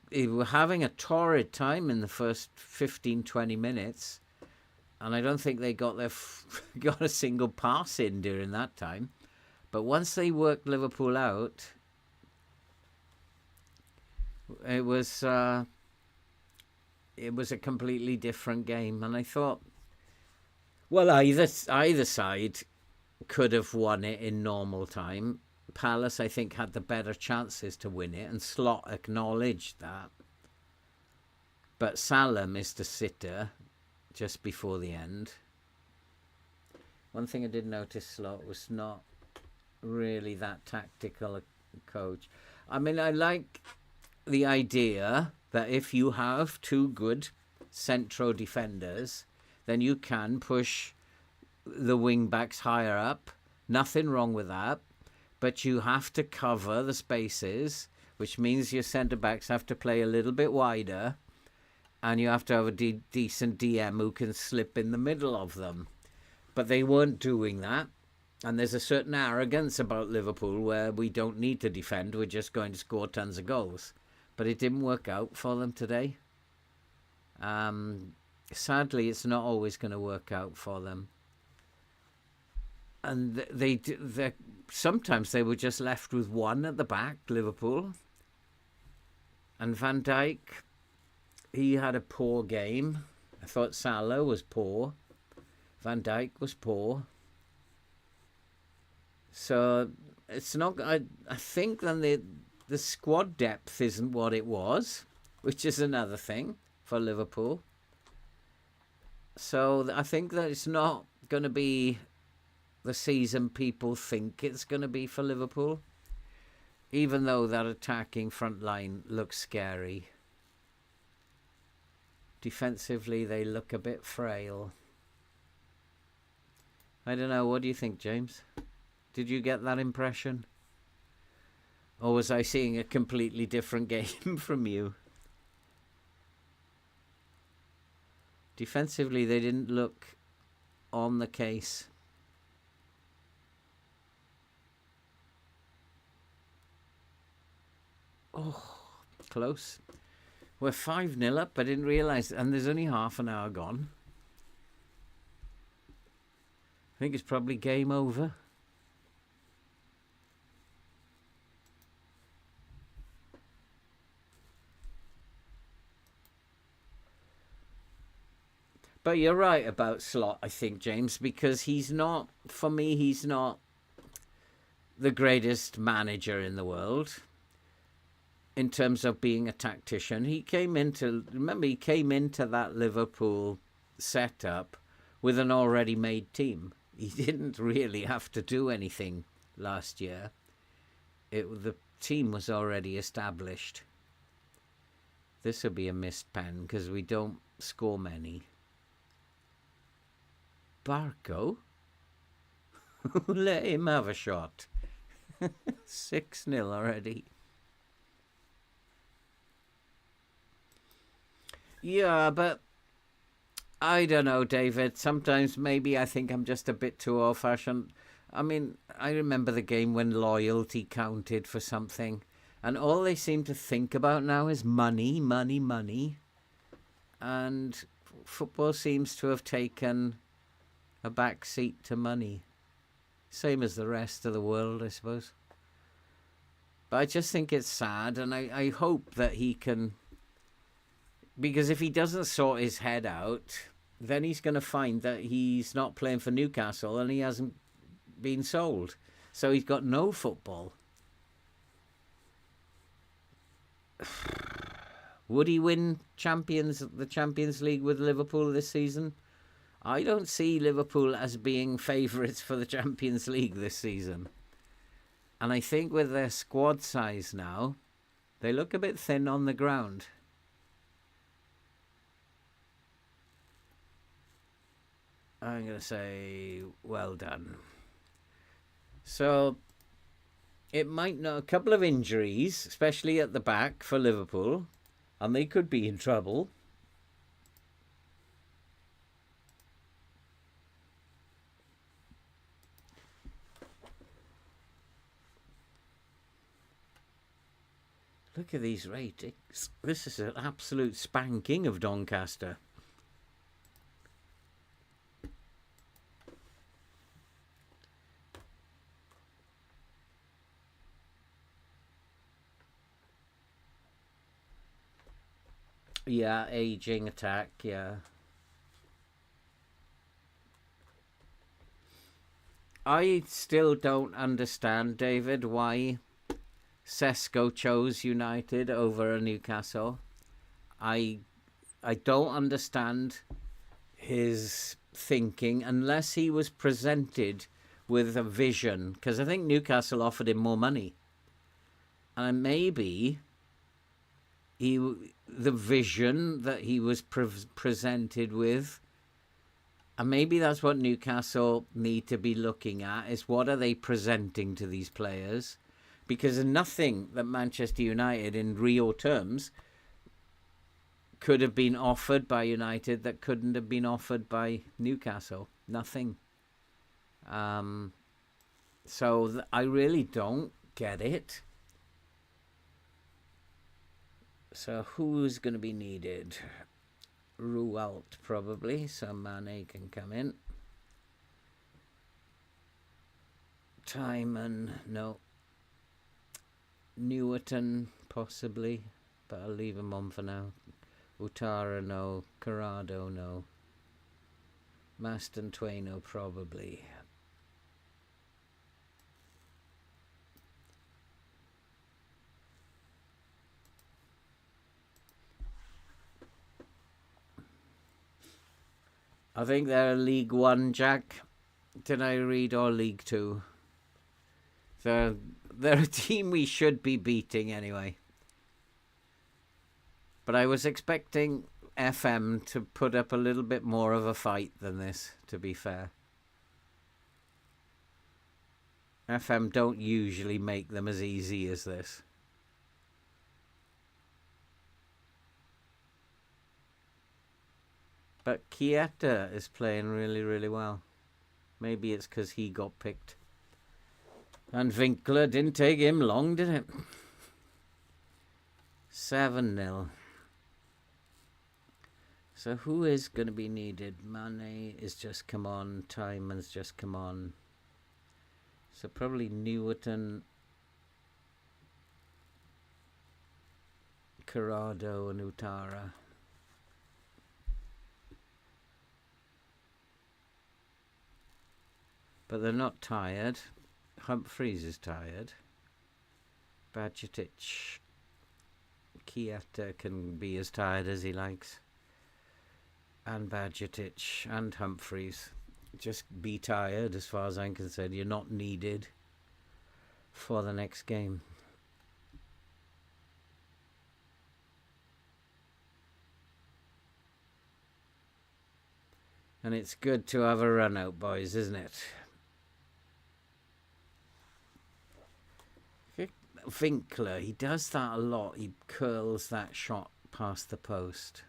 having a torrid time in the first 15, 20 minutes, and I don't think they got a single pass in during that time. But once they worked Liverpool out, it was a completely different game. And I thought, well, either side could have won it in normal time. Palace, I think, had the better chances to win it, and Slot acknowledged that. But Salah missed a sitter just before the end. One thing I did notice, Slot was not really that tactical a coach. I mean, I like the idea that if you have two good central defenders, then you can push the wing backs higher up. Nothing wrong with that. But you have to cover the spaces, which means your centre-backs have to play a little bit wider, and you have to have a decent DM who can slip in the middle of them. But they weren't doing that, and there's a certain arrogance about Liverpool where we don't need to defend, we're just going to score tons of goals. But it didn't work out for them today. Sadly, it's not always going to work out for them. And sometimes they were just left with one at the back, Liverpool. And Van Dijk, he had a poor game. I thought Salah was poor. Van Dijk was poor. So it's not. I think then the squad depth isn't what it was, which is another thing for Liverpool. So I think that it's not going to be the season people think it's going to be for Liverpool, even though that attacking front line looks scary. Defensively, they look a bit frail. I don't know. What do you think, James? Did you get that impression? Or was I seeing a completely different game from you? Defensively, they didn't look on the case. Oh, close. We're 5-0 up. I didn't realise. And there's only half an hour gone. I think it's probably game over. But you're right about Slot, I think, James, because he's not, for me, he's not the greatest manager in the world in terms of being a tactician. He came into that Liverpool setup with an already made team. He didn't really have to do anything last year. The team was already established. This will be a missed pen because we don't score many. Barco? Let him have a shot. 6-0 already. Yeah, but I don't know, David. Sometimes maybe I think I'm just a bit too old-fashioned. I mean, I remember the game when loyalty counted for something, and all they seem to think about now is money, money, money. And football seems to have taken a back seat to money. Same as the rest of the world, I suppose. But I just think it's sad, and I hope that he can... Because if he doesn't sort his head out, then he's going to find that he's not playing for Newcastle and he hasn't been sold. So he's got no football. Would he win the Champions League with Liverpool this season? I don't see Liverpool as being favourites for the Champions League this season. And I think with their squad size now, they look a bit thin on the ground. I'm going to say well done. So it might know a couple of injuries, especially at the back for Liverpool, and they could be in trouble. Look at these ratings. This is an absolute spanking of Doncaster. Yeah, aging attack, yeah. I still don't understand, David, why Sesko chose United over Newcastle. I don't understand his thinking unless he was presented with a vision, because I think Newcastle offered him more money. And maybe the vision that he was presented with, and maybe that's what Newcastle need to be looking at, is what are they presenting to these players? Because nothing that Manchester United in real terms could have been offered by United that couldn't have been offered by Newcastle. Nothing. So I really don't get it. So who's going to be needed? Rualt probably, so Mane can come in. Timon, no. Newerton possibly, but I'll leave him on for now. Utara, no. Corrado, no. Maston Twaino, probably. I think they're League One, Jack. Did I read, or League Two? They're a team we should be beating anyway. But I was expecting FM to put up a little bit more of a fight than this, to be fair. FM don't usually make them as easy as this. But Chiesa is playing really, really well. Maybe it's because he got picked. And Winkler didn't take him long, did it? 7-0. So who is going to be needed? Mane is just come on. Timon's just come on. So probably Newerton, Corrado and Utara. But they're not tired. Humphreys is tired. Bajcetic. Chiesa can be as tired as he likes. And Bajcetic and Humphreys. Just be tired as far as I'm concerned. You're not needed for the next game. And it's good to have a run out, boys, isn't it? Winkler, he does that a lot. He curls that shot past the post.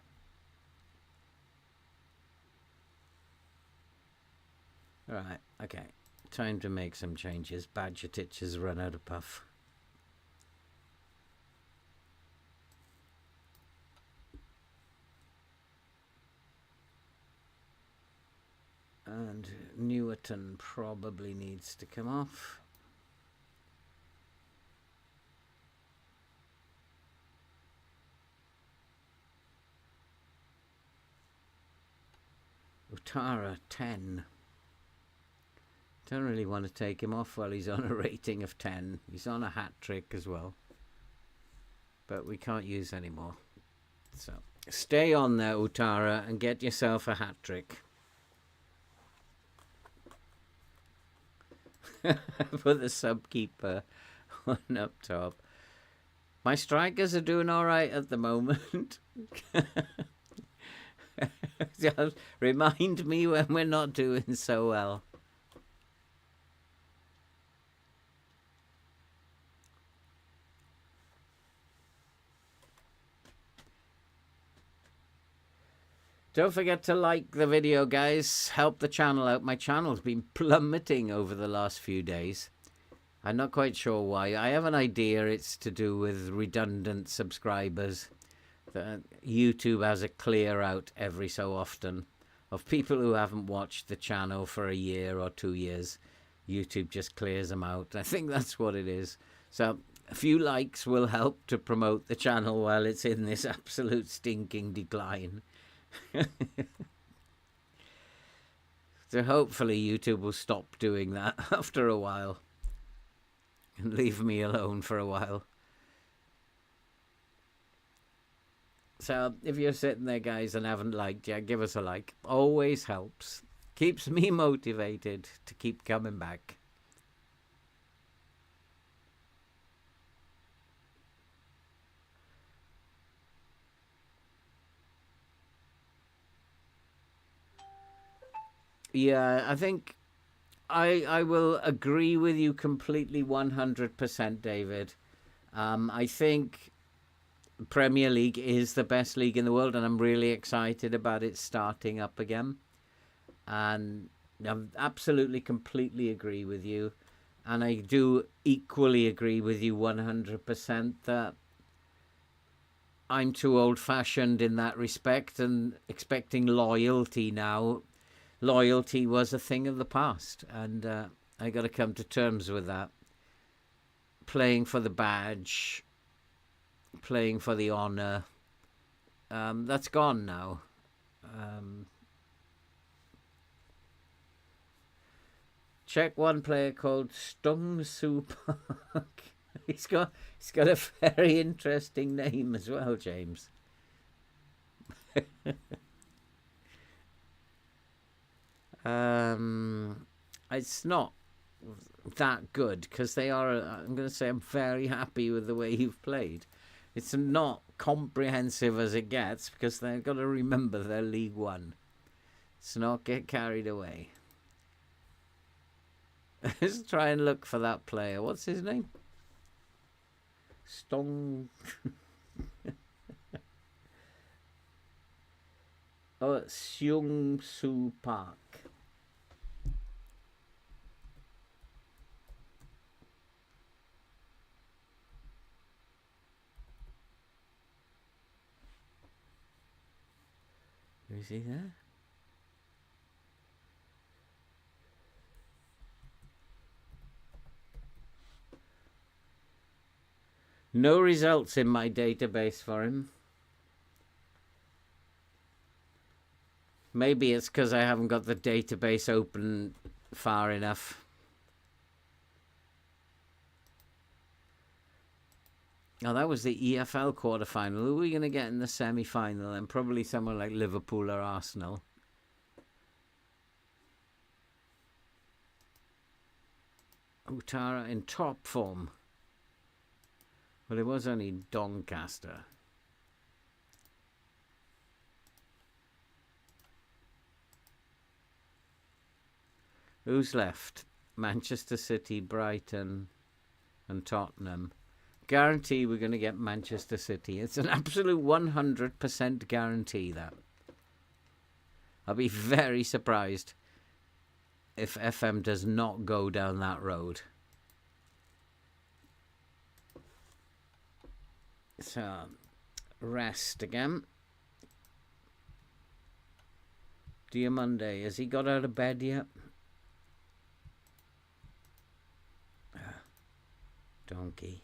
Right, okay. Time to make some changes. Bajcetic has run out of puff. And Newerton probably needs to come off. Utara, 10. Don't really want to take him off while he's on a rating of 10. He's on a hat-trick as well. But we can't use any more. So stay on there, Utara, and get yourself a hat-trick. Put the sub-keeper one up top. My strikers are doing all right at the moment. Just remind me when we're not doing so well. Don't forget to like the video, guys. Help the channel out. My channel's been plummeting over the last few days. I'm not quite sure why. I have an idea it's to do with redundant subscribers. YouTube has a clear out every so often of people who haven't watched the channel for a year or 2 years. YouTube just clears them out. I think that's what it is. So a few likes will help to promote the channel while it's in this absolute stinking decline. So hopefully YouTube will stop doing that after a while and leave me alone for a while. So if you're sitting there, guys, and haven't liked yet, give us a like. Always helps. Keeps me motivated to keep coming back. Yeah, I think I will agree with you completely 100%, David. I think Premier League is the best league in the world, and I'm really excited about it starting up again. And I absolutely, completely agree with you. And I do equally agree with you 100% that I'm too old-fashioned in that respect and expecting loyalty now. Loyalty was a thing of the past, and I got to come to terms with that. Playing for the badge, playing for the honour, that's gone now. Check one player called Stung Soo Park. He's got a very interesting name as well, James. It's not that good because they are. I'm going to say I'm very happy with the way you've played. It's not comprehensive as it gets because they've got to remember they're League One. Let's not get carried away. Let's try and look for that player. What's his name? Stong. Oh, Seung Soo Park. Is he there? No results in my database for him. Maybe it's because I haven't got the database open far enough. Oh, that was the EFL quarterfinal. Who are we going to get in the semi-final? And probably someone like Liverpool or Arsenal. Utara in top form. Well, it was only Doncaster. Who's left? Manchester City, Brighton, and Tottenham. Guarantee we're going to get Manchester City. It's an absolute 100% guarantee, that. I'll be very surprised if FM does not go down that road. So, rest again. Diamonde, has he got out of bed yet? Donkey.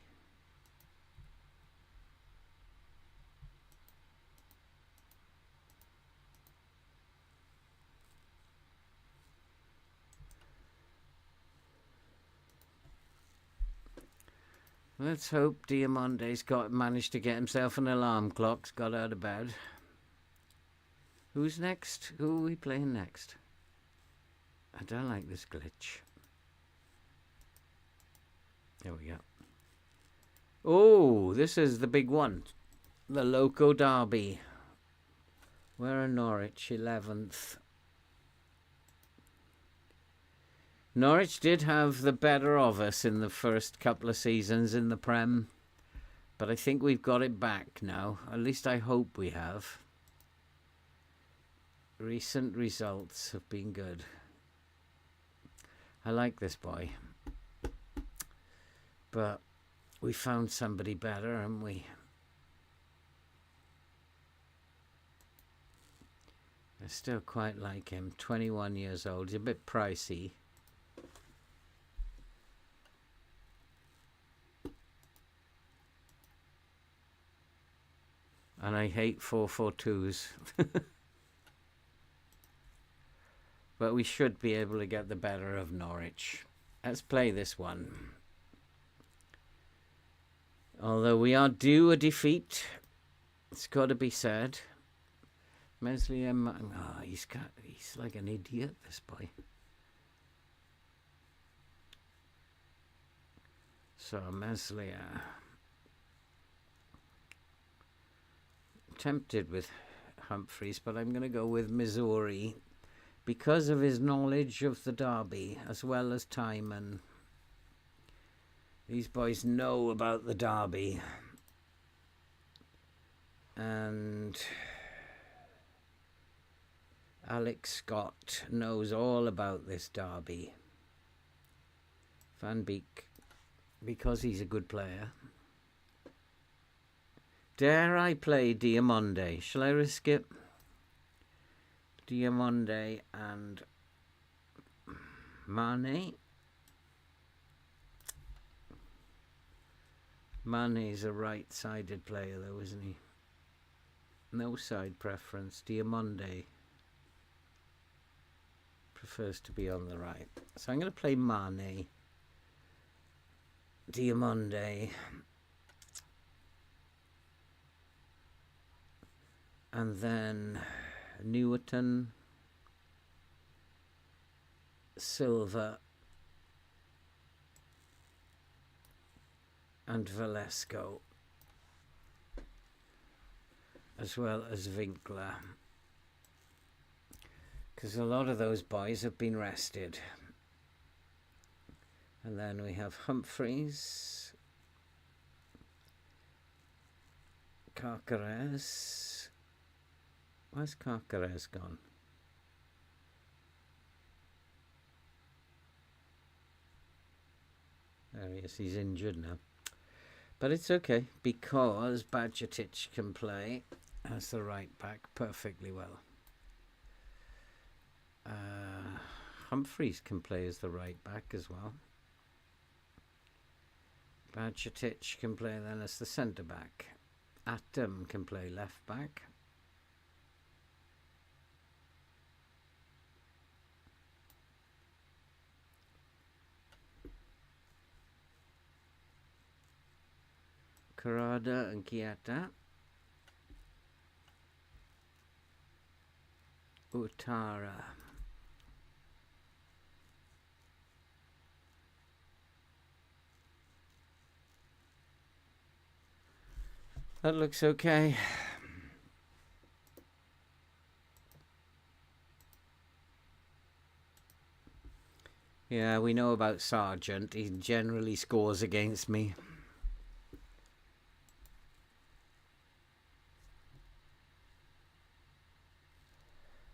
Let's hope Diamonde's managed to get himself an alarm clock, got out of bed. Who's next? Who are we playing next? I don't like this glitch. There we go. Oh, this is the big one. The Loco Derby. Where are Norwich? 11th. Norwich did have the better of us in the first couple of seasons in the Prem. But I think we've got it back now. At least I hope we have. Recent results have been good. I like this boy. But we found somebody better, haven't we? I still quite like him. 21 years old. He's a bit pricey. And I hate 4-4-2s. But we should be able to get the better of Norwich. Let's play this one. Although we are due a defeat, it's got to be said. Meslier, he's like an idiot, this boy. So Meslier. Tempted with Humphreys, but I'm going to go with Missouri because of his knowledge of the derby as well as Timon. These boys know about the derby, and Alex Scott knows all about this derby. Van Beek, because he's a good player. Dare I play Diamonde? Shall I risk it? Diamonde and Mane. Mane's a right-sided player though, isn't he? No side preference. Diamonde prefers to be on the right. So I'm going to play Mane. Diamonde. And then Newton, Silva, and Velasco, as well as Winkler, because a lot of those boys have been rested. And then we have Humphreys, Carcares. Where's Carcares gone? There he is. He's injured now. But it's okay, because Bajcetic can play as the right back perfectly well. Humphreys can play as the right back as well. Bajcetic can play then as the centre back. Atom can play left back. Karada and Kiata. Utara. That looks okay. Yeah, we know about Sargent. He generally scores against me.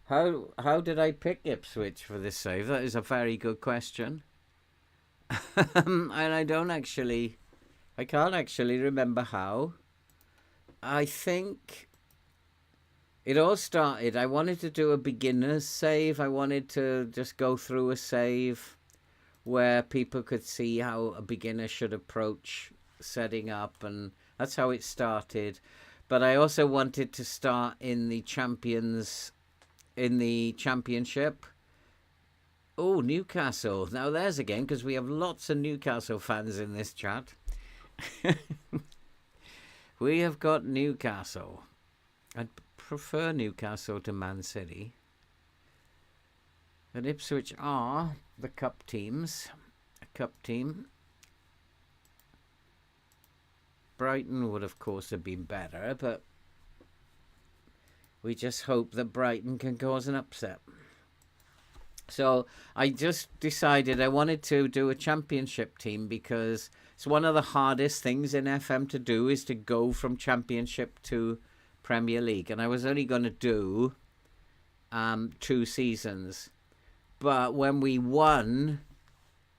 How did I pick Ipswich for this save? That is a very good question. And I can't actually remember how. I think it all started, I wanted to do a beginner's save. I wanted to just go through a save where people could see how a beginner should approach setting up, and that's how it started. But I also wanted to start in the championship. Oh, Newcastle. Now there's again, because we have lots of Newcastle fans in this chat. We have got Newcastle. I'd prefer Newcastle to Man City. And Ipswich are the cup teams. A cup team. Brighton would, of course, have been better, but we just hope that Brighton can cause an upset. So I just decided I wanted to do a championship team because it's one of the hardest things in FM to do is to go from championship to Premier League. And I was only going to do 2 seasons. But when we won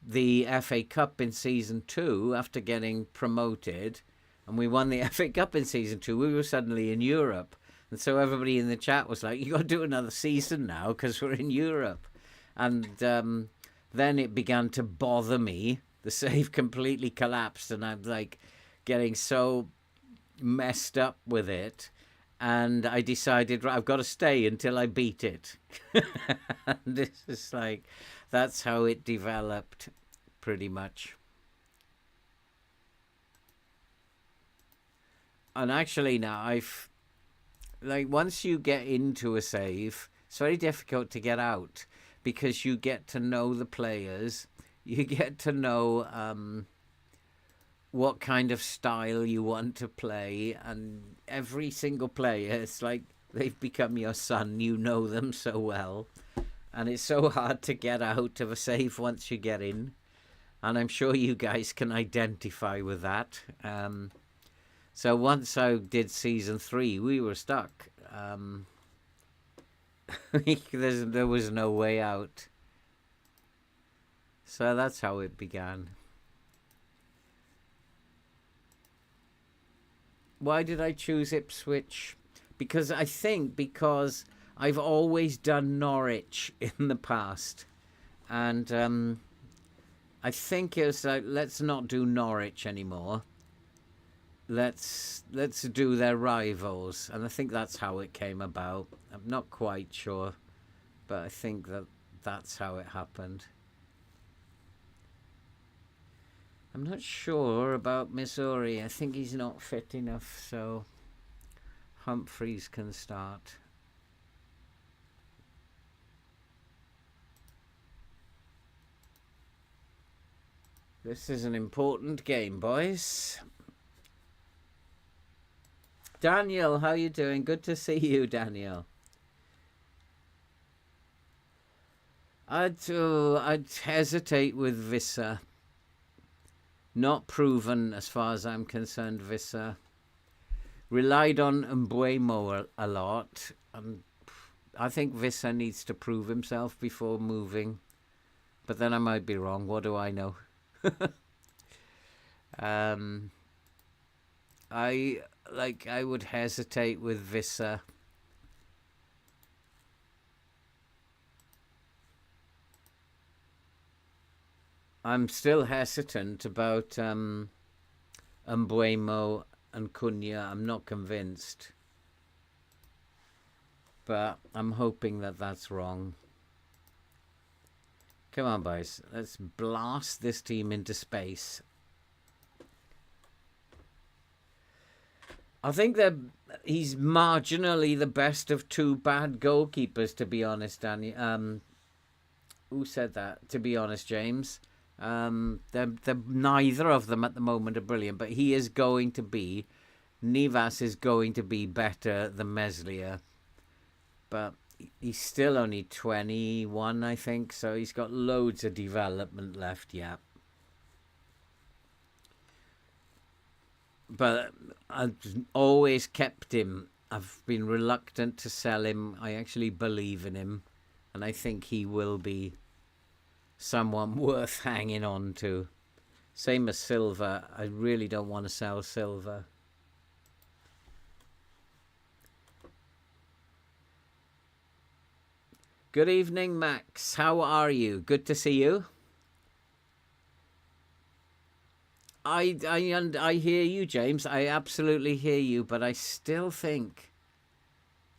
the FA Cup in season 2 after getting promoted, and we won the FA Cup in season 2, we were suddenly in Europe. And so everybody in the chat was like, you got to do another season now because we're in Europe. And then it began to bother me. The save completely collapsed and I'm like getting so messed up with it. And I decided, right, I've got to stay until I beat it. And this is like, that's how it developed pretty much. And actually now once you get into a save, it's very difficult to get out because you get to know the players, you get to know what kind of style you want to play, and every single player, it's like they've become your son, you know them so well, and it's so hard to get out of a save once you get in, and I'm sure you guys can identify with that. So once I did season 3, we were stuck. There was no way out. So that's how it began. Why did I choose Ipswich? Because I've always done Norwich in the past. And I think it was like, let's not do Norwich anymore. Let's do their rivals, and I think that's how it came about. I'm not quite sure, but I think that's how it happened. I'm not sure about Missouri. I think he's not fit enough, so Humphreys can start. This is an important game, boys. Daniel, how you doing? Good to see you, Daniel. I'd hesitate with Visser. Not proven as far as I'm concerned, Visser. Relied on Mbuemo a lot. I think Visser needs to prove himself before moving. But then I might be wrong. What do I know? I would hesitate with Visser. I'm still hesitant about Mbuemo and Cunha. I'm not convinced. But I'm hoping that that's wrong. Come on, boys. Let's blast this team into space. I think that he's marginally the best of 2 bad goalkeepers, to be honest, Danny. Who said that? To be honest, James. They're neither of them at the moment are brilliant, but he is going to be. Nivas is going to be better than Meslier. But he's still only 21, I think, so he's got loads of development left, yeah. But I've always kept him. I've been reluctant to sell him. I actually believe in him, and I think he will be someone worth hanging on to. Same as Silva. I really don't want to sell Silva. Good evening, Max. How are you? Good to see you. I hear you, James. I absolutely hear you, but I still think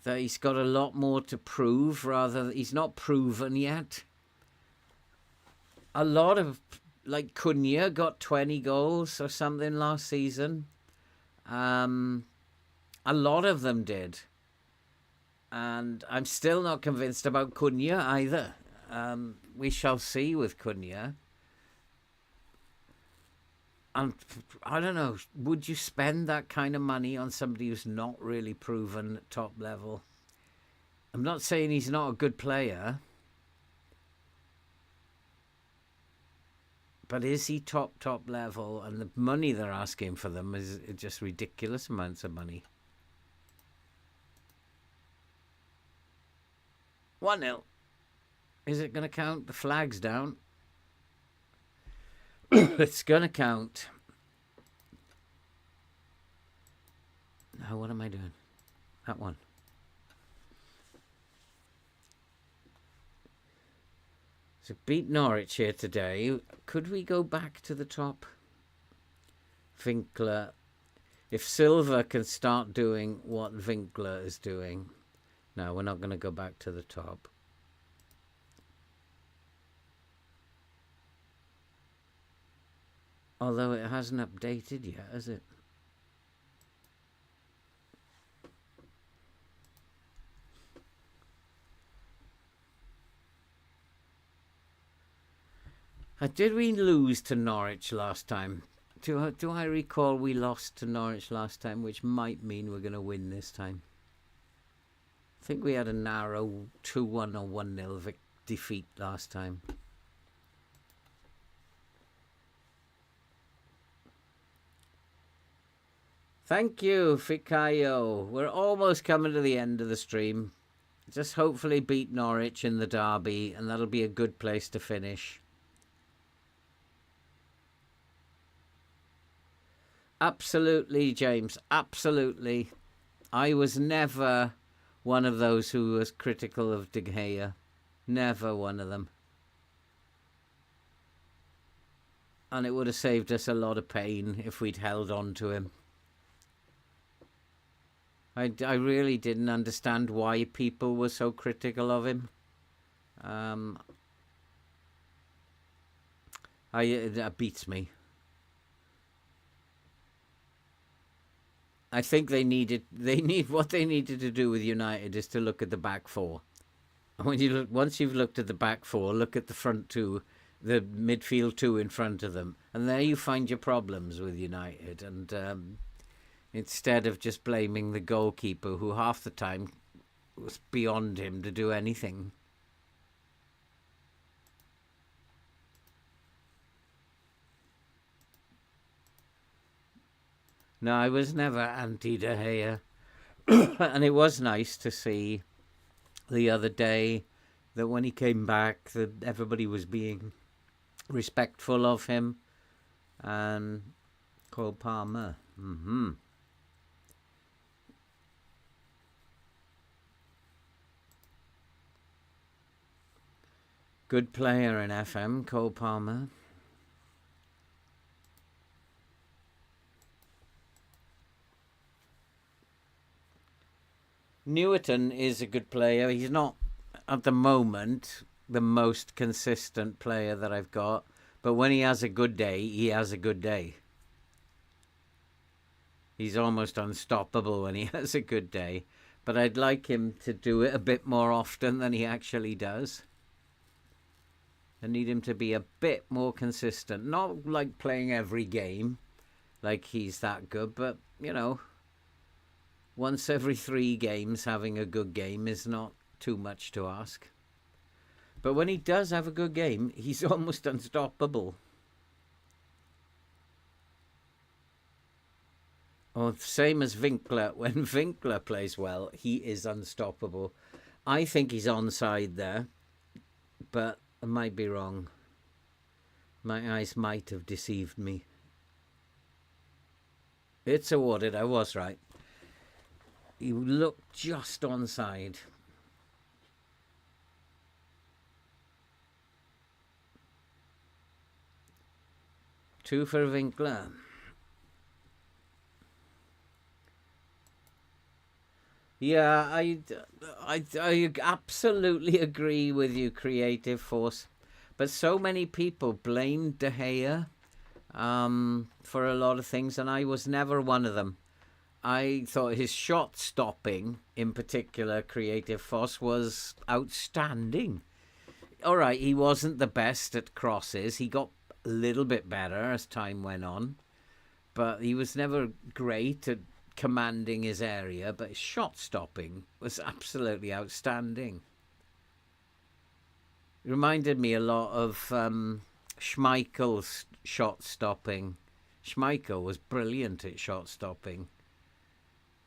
that he's got a lot more to prove. Rather, he's not proven yet. A lot of, like, Cunha got 20 goals or something last season. A lot of them did. And I'm still not convinced about Cunha either. We shall see with Cunha. And I don't know, would you spend that kind of money on somebody who's not really proven at top level? I'm not saying he's not a good player, but is he top level? And the money they're asking for them is just ridiculous amounts of money. 1-0. Is it going to count? The flag's down. It's going to count. Now, what am I doing? That one. So beat Norwich here today. Could we go back to the top? Winkler. If Silva can start doing what Winkler is doing. No, we're not going to go back to the top. Although it hasn't updated yet, has it? Did we lose to Norwich last time? Do I recall we lost to Norwich last time, which might mean we're going to win this time? I think we had a narrow 2-1 or 1-0 defeat last time. Thank you, Fikayo. We're almost coming to the end of the stream. Just hopefully beat Norwich in the derby, and that'll be a good place to finish. Absolutely, James. Absolutely. I was never one of those who was critical of De Gea. Never one of them. And it would have saved us a lot of pain if we'd held on to him. I really didn't understand why people were so critical of him. That beats me. I think what they needed to do with United is to look at the back four. And once you've looked at the back four, look at the front two, the midfield two in front of them, and there you find your problems with United. And instead of just blaming the goalkeeper, who half the time was beyond him to do anything. No, I was never anti-De Gea. And it was nice to see the other day that when he came back, that everybody was being respectful of him. And Cole Palmer. Good player in FM, Cole Palmer. Newton is a good player. He's not, at the moment, the most consistent player that I've got. But when he has a good day, he has a good day. He's almost unstoppable when he has a good day. But I'd like him to do it a bit more often than he actually does. I need him to be a bit more consistent. Not like playing every game, like he's that good, but, you know, once every 3 games having a good game is not too much to ask. But when he does have a good game, he's almost unstoppable. Oh, same as Winkler. When Winkler plays well, he is unstoppable. I think he's onside there, but I might be wrong. My eyes might have deceived me. It's awarded. I was right. You look just onside. Two for Winkler. Yeah, I absolutely agree with you, Creative Force. But so many people blame De Gea for a lot of things, and I was never one of them. I thought his shot stopping, in particular, Creative Force, was outstanding. All right, he wasn't the best at crosses. He got a little bit better as time went on. but he was never great at commanding his area, but his shot stopping was absolutely outstanding. It reminded me a lot of Schmeichel's shot stopping. Schmeichel was brilliant at shot stopping,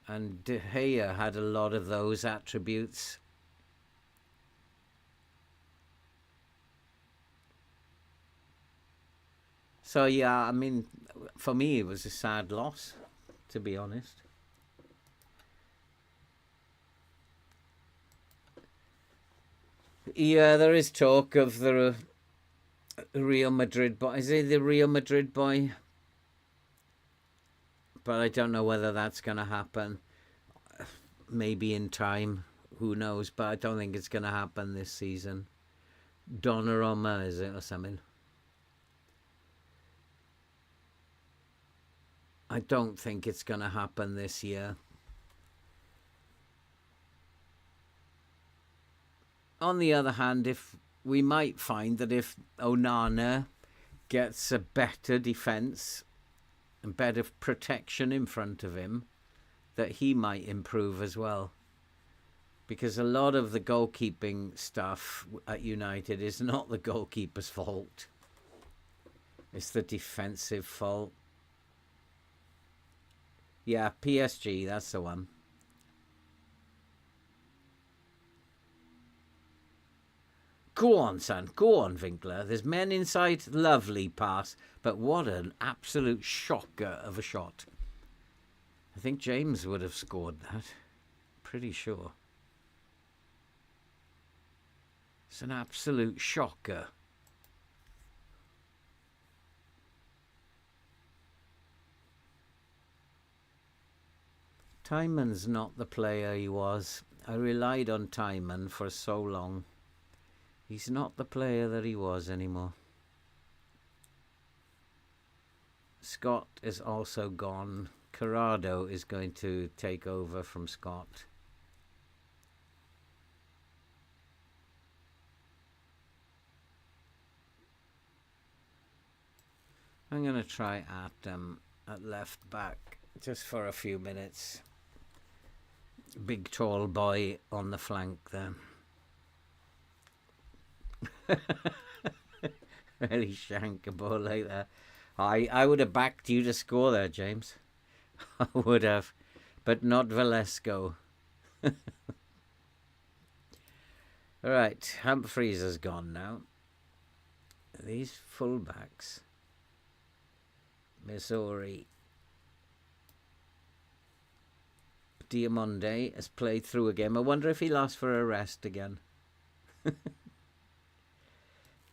and De Gea had a lot of those attributes. So yeah, I mean, for me it was a sad loss, to be honest. Yeah, there is talk of the Real Madrid boy. Is he the Real Madrid boy? But I don't know whether that's going to happen. Maybe in time, who knows? But I don't think it's going to happen this season. Donnarumma, is it, or something? I don't think it's going to happen this year. On the other hand, if we might find that if Onana gets a better defence and better protection in front of him, that he might improve as well. Because a lot of the goalkeeping stuff at United is not the goalkeeper's fault. It's the defensive fault. Yeah, PSG, that's the one. Go on, son. Go on, Winkler. There's men inside. Lovely pass. But what an absolute shocker of a shot. I think James would have scored that. Pretty sure. It's an absolute shocker. Tyman's not the player he was. I relied on Tyman for so long. He's not the player that he was anymore. Scott is also gone. Corrado is going to take over from Scott. I'm going to try at left back just for a few minutes. Big tall boy on the flank there. Really shank a ball like that. I would have backed you to score there, James. I would have. But not Velasco. Alright, Humphreys has gone now. These fullbacks. Missouri. Diamonde has played through a game. I wonder if he'll ask for a rest again.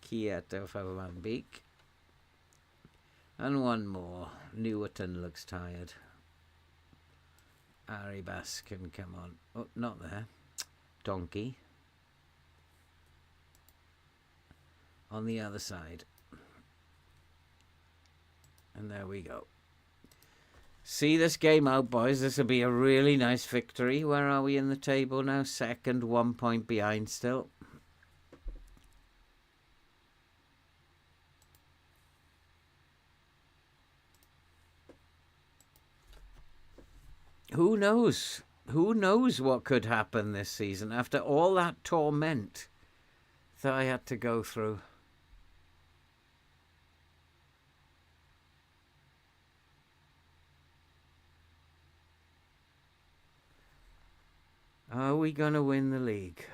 Quieto for Van Beek. And one more. Newerton looks tired. Arribas can come on. Oh, not there. Donkey. On the other side. And there we go. See this game out, boys. This will be a really nice victory. Where are we in the table now? Second, 1 point behind still. Who knows? Who knows what could happen this season after all that torment that I had to go through. Are we going to win the league?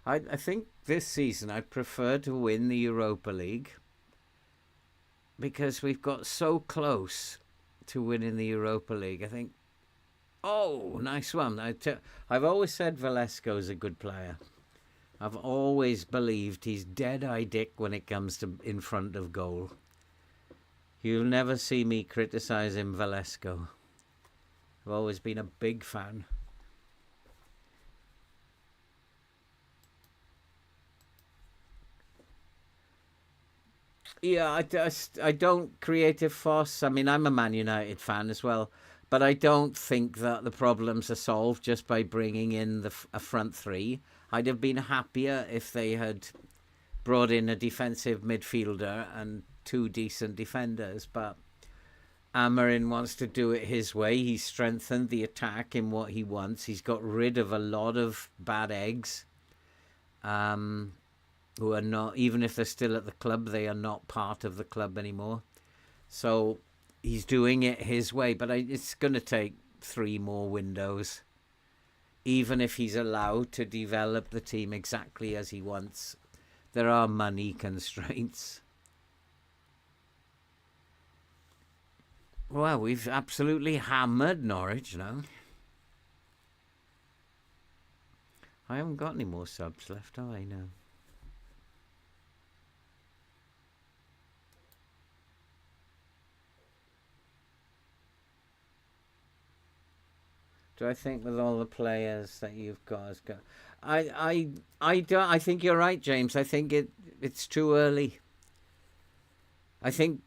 I think this season I prefer to win the Europa League because we've got so close to winning the Europa League. I think, oh, nice one. I've always said Velasco's a good player. I've always believed he's dead-eye dick when it comes to in front of goal. You'll never see me criticising Velasco. I've always been a big fan. Yeah, I don't creative force. I mean, I'm a Man United fan as well, but I don't think that the problems are solved just by bringing in a front three. I'd have been happier if they had brought in a defensive midfielder and two decent defenders, but Amarin wants to do it his way. He's strengthened the attack in what he wants. He's got rid of a lot of bad eggs, who are not, even if they're still at the club, they are not part of the club anymore. So he's doing it his way, but it's going to take 3 more windows, even if he's allowed to develop the team exactly as he wants. There are money constraints. Well, we've absolutely hammered Norwich now. I haven't got any more subs left, have I? No. Do I think with all the players that you've got, I think you're right, James. I think it's too early. I think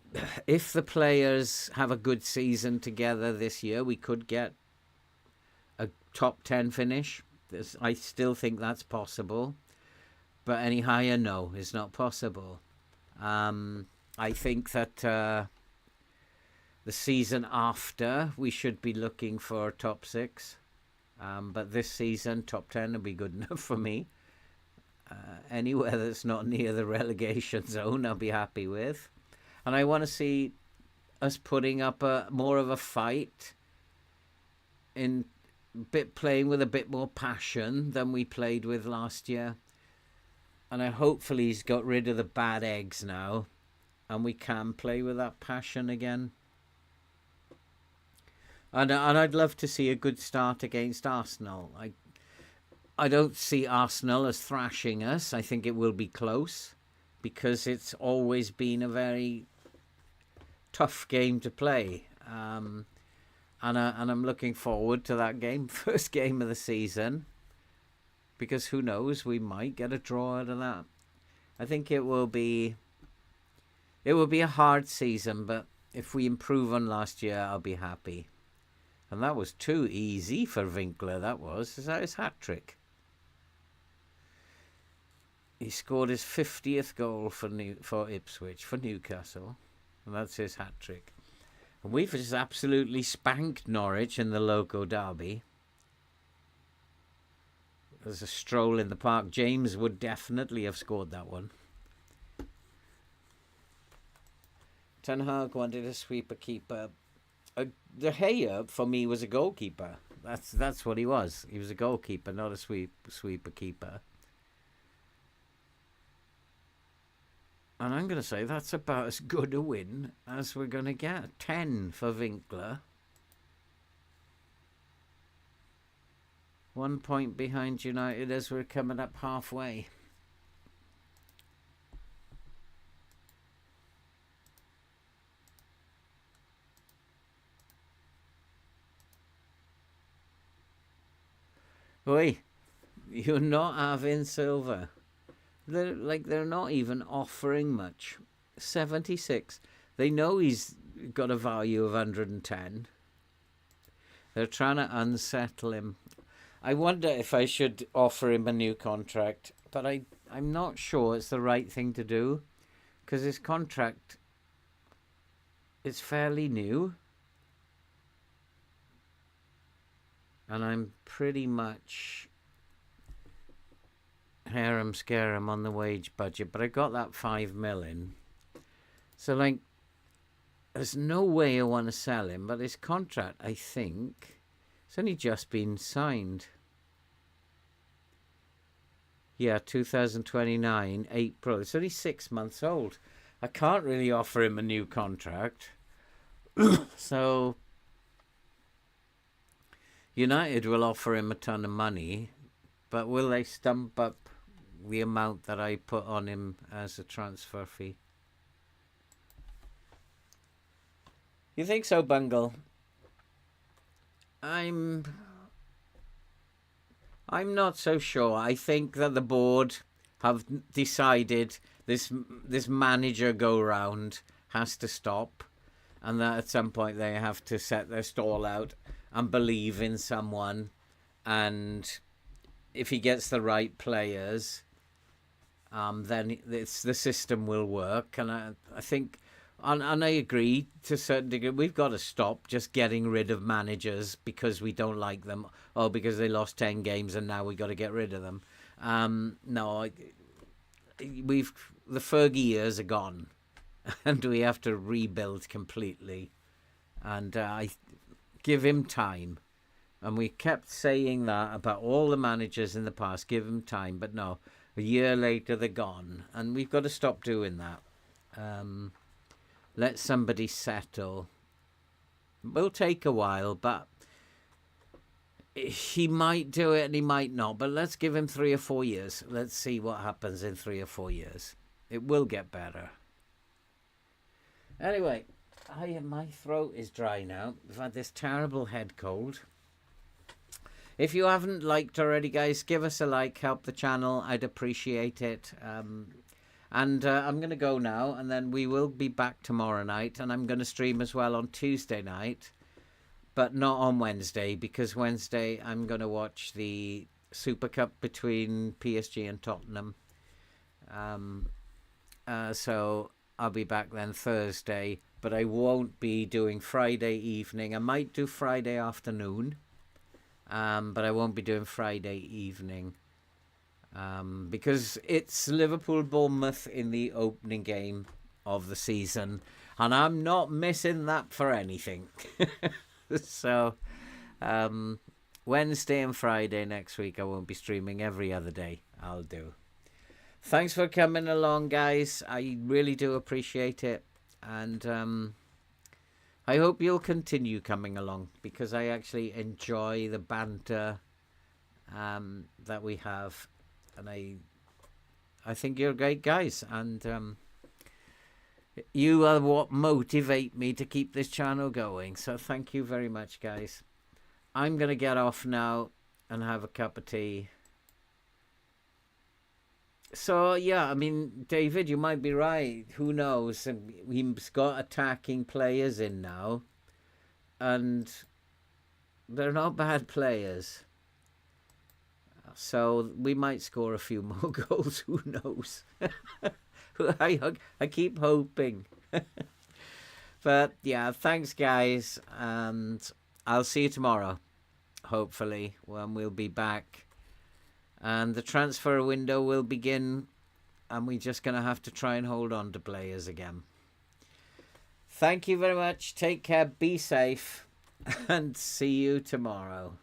if the players have a good season together this year, we could get a top 10 finish. I still think that's possible. But any higher, no, it's not possible. I think that the season after, we should be looking for top 6. But this season, top 10 would be good enough for me. Anywhere that's not near the relegation zone, I'll be happy with. And I want to see us putting up more of a fight, playing with a bit more passion than we played with last year. And hopefully he's got rid of the bad eggs now, and we can play with that passion again. And I'd love to see a good start against Arsenal. I don't see Arsenal as thrashing us. I think it will be close, because it's always been a very tough game to play. And I'm looking forward to that game, first game of the season, because who knows, we might get a draw out of that. I think it will be a hard season, but if we improve on last year, I'll be happy. And that was too easy for Winkler, that was. Is that his hat-trick? He scored his 50th goal for Ipswich, for Newcastle. And that's his hat-trick. And we've just absolutely spanked Norwich in the local derby. There's a stroll in the park. James would definitely have scored that one. Ten Hag wanted a sweeper keeper. De Gea, for me, was a goalkeeper. That's what he was. He was a goalkeeper, not a sweeper keeper. And I'm going to say that's about as good a win as we're going to get. 10 for Winkler. 1 point behind United as we're coming up halfway. Oi, you're not having silver. They're not even offering much. 76. They know he's got a value of 110. They're trying to unsettle him. I wonder if I should offer him a new contract, but I'm not sure it's the right thing to do, because his contract is fairly new. And I'm pretty much harum scarum on the wage budget, but I got that 5 million. So, there's no way I want to sell him, but his contract, I think, it's only just been signed. Yeah, 2029, April. It's only 6 months old. I can't really offer him a new contract. So United will offer him a ton of money, but will they stump up the amount that I put on him as a transfer fee? You think so, Bungle? I'm not so sure. I think that the board have decided this manager go round has to stop, and that at some point they have to set their stall out and believe in someone, and if he gets the right players, then the system will work. And I think And I agree to a certain degree. We've got to stop just getting rid of managers because we don't like them, or because they lost 10 games and now we've got to get rid of them. No, the Fergie years are gone, and we have to rebuild completely. And I give him time. And we kept saying that about all the managers in the past. Give them time, but no, a year later they're gone, and we've got to stop doing that. Let somebody settle. It will take a while, but he might do it and he might not. But let's give him 3 or 4 years. Let's see what happens in 3 or 4 years. It will get better. Anyway, my throat is dry now. I've had this terrible head cold. If you haven't liked already, guys, give us a like. Help the channel. I'd appreciate it. And I'm going to go now, and then we will be back tomorrow night. And I'm going to stream as well on Tuesday night, but not on Wednesday, because Wednesday I'm going to watch the Super Cup between PSG and Tottenham. So I'll be back then Thursday, but I won't be doing Friday evening. I might do Friday afternoon, but I won't be doing Friday evening. Because it's Liverpool-Bournemouth in the opening game of the season, and I'm not missing that for anything. So, Wednesday and Friday next week I won't be streaming. Every other day I'll do. Thanks for coming along, guys. I really do appreciate it, and I hope you'll continue coming along, because I actually enjoy the banter that we have. And I think you're great guys, and you are what motivate me to keep this channel going. So thank you very much, guys. I'm going to get off now and have a cup of tea. So, yeah, I mean, David, you might be right. Who knows? He's got attacking players in now, and they're not bad players. So we might score a few more goals. Who knows? I keep hoping. But yeah, thanks, guys. And I'll see you tomorrow, hopefully, when we'll be back. And the transfer window will begin. And we're just going to have to try and hold on to players again. Thank you very much. Take care. Be safe. And see you tomorrow.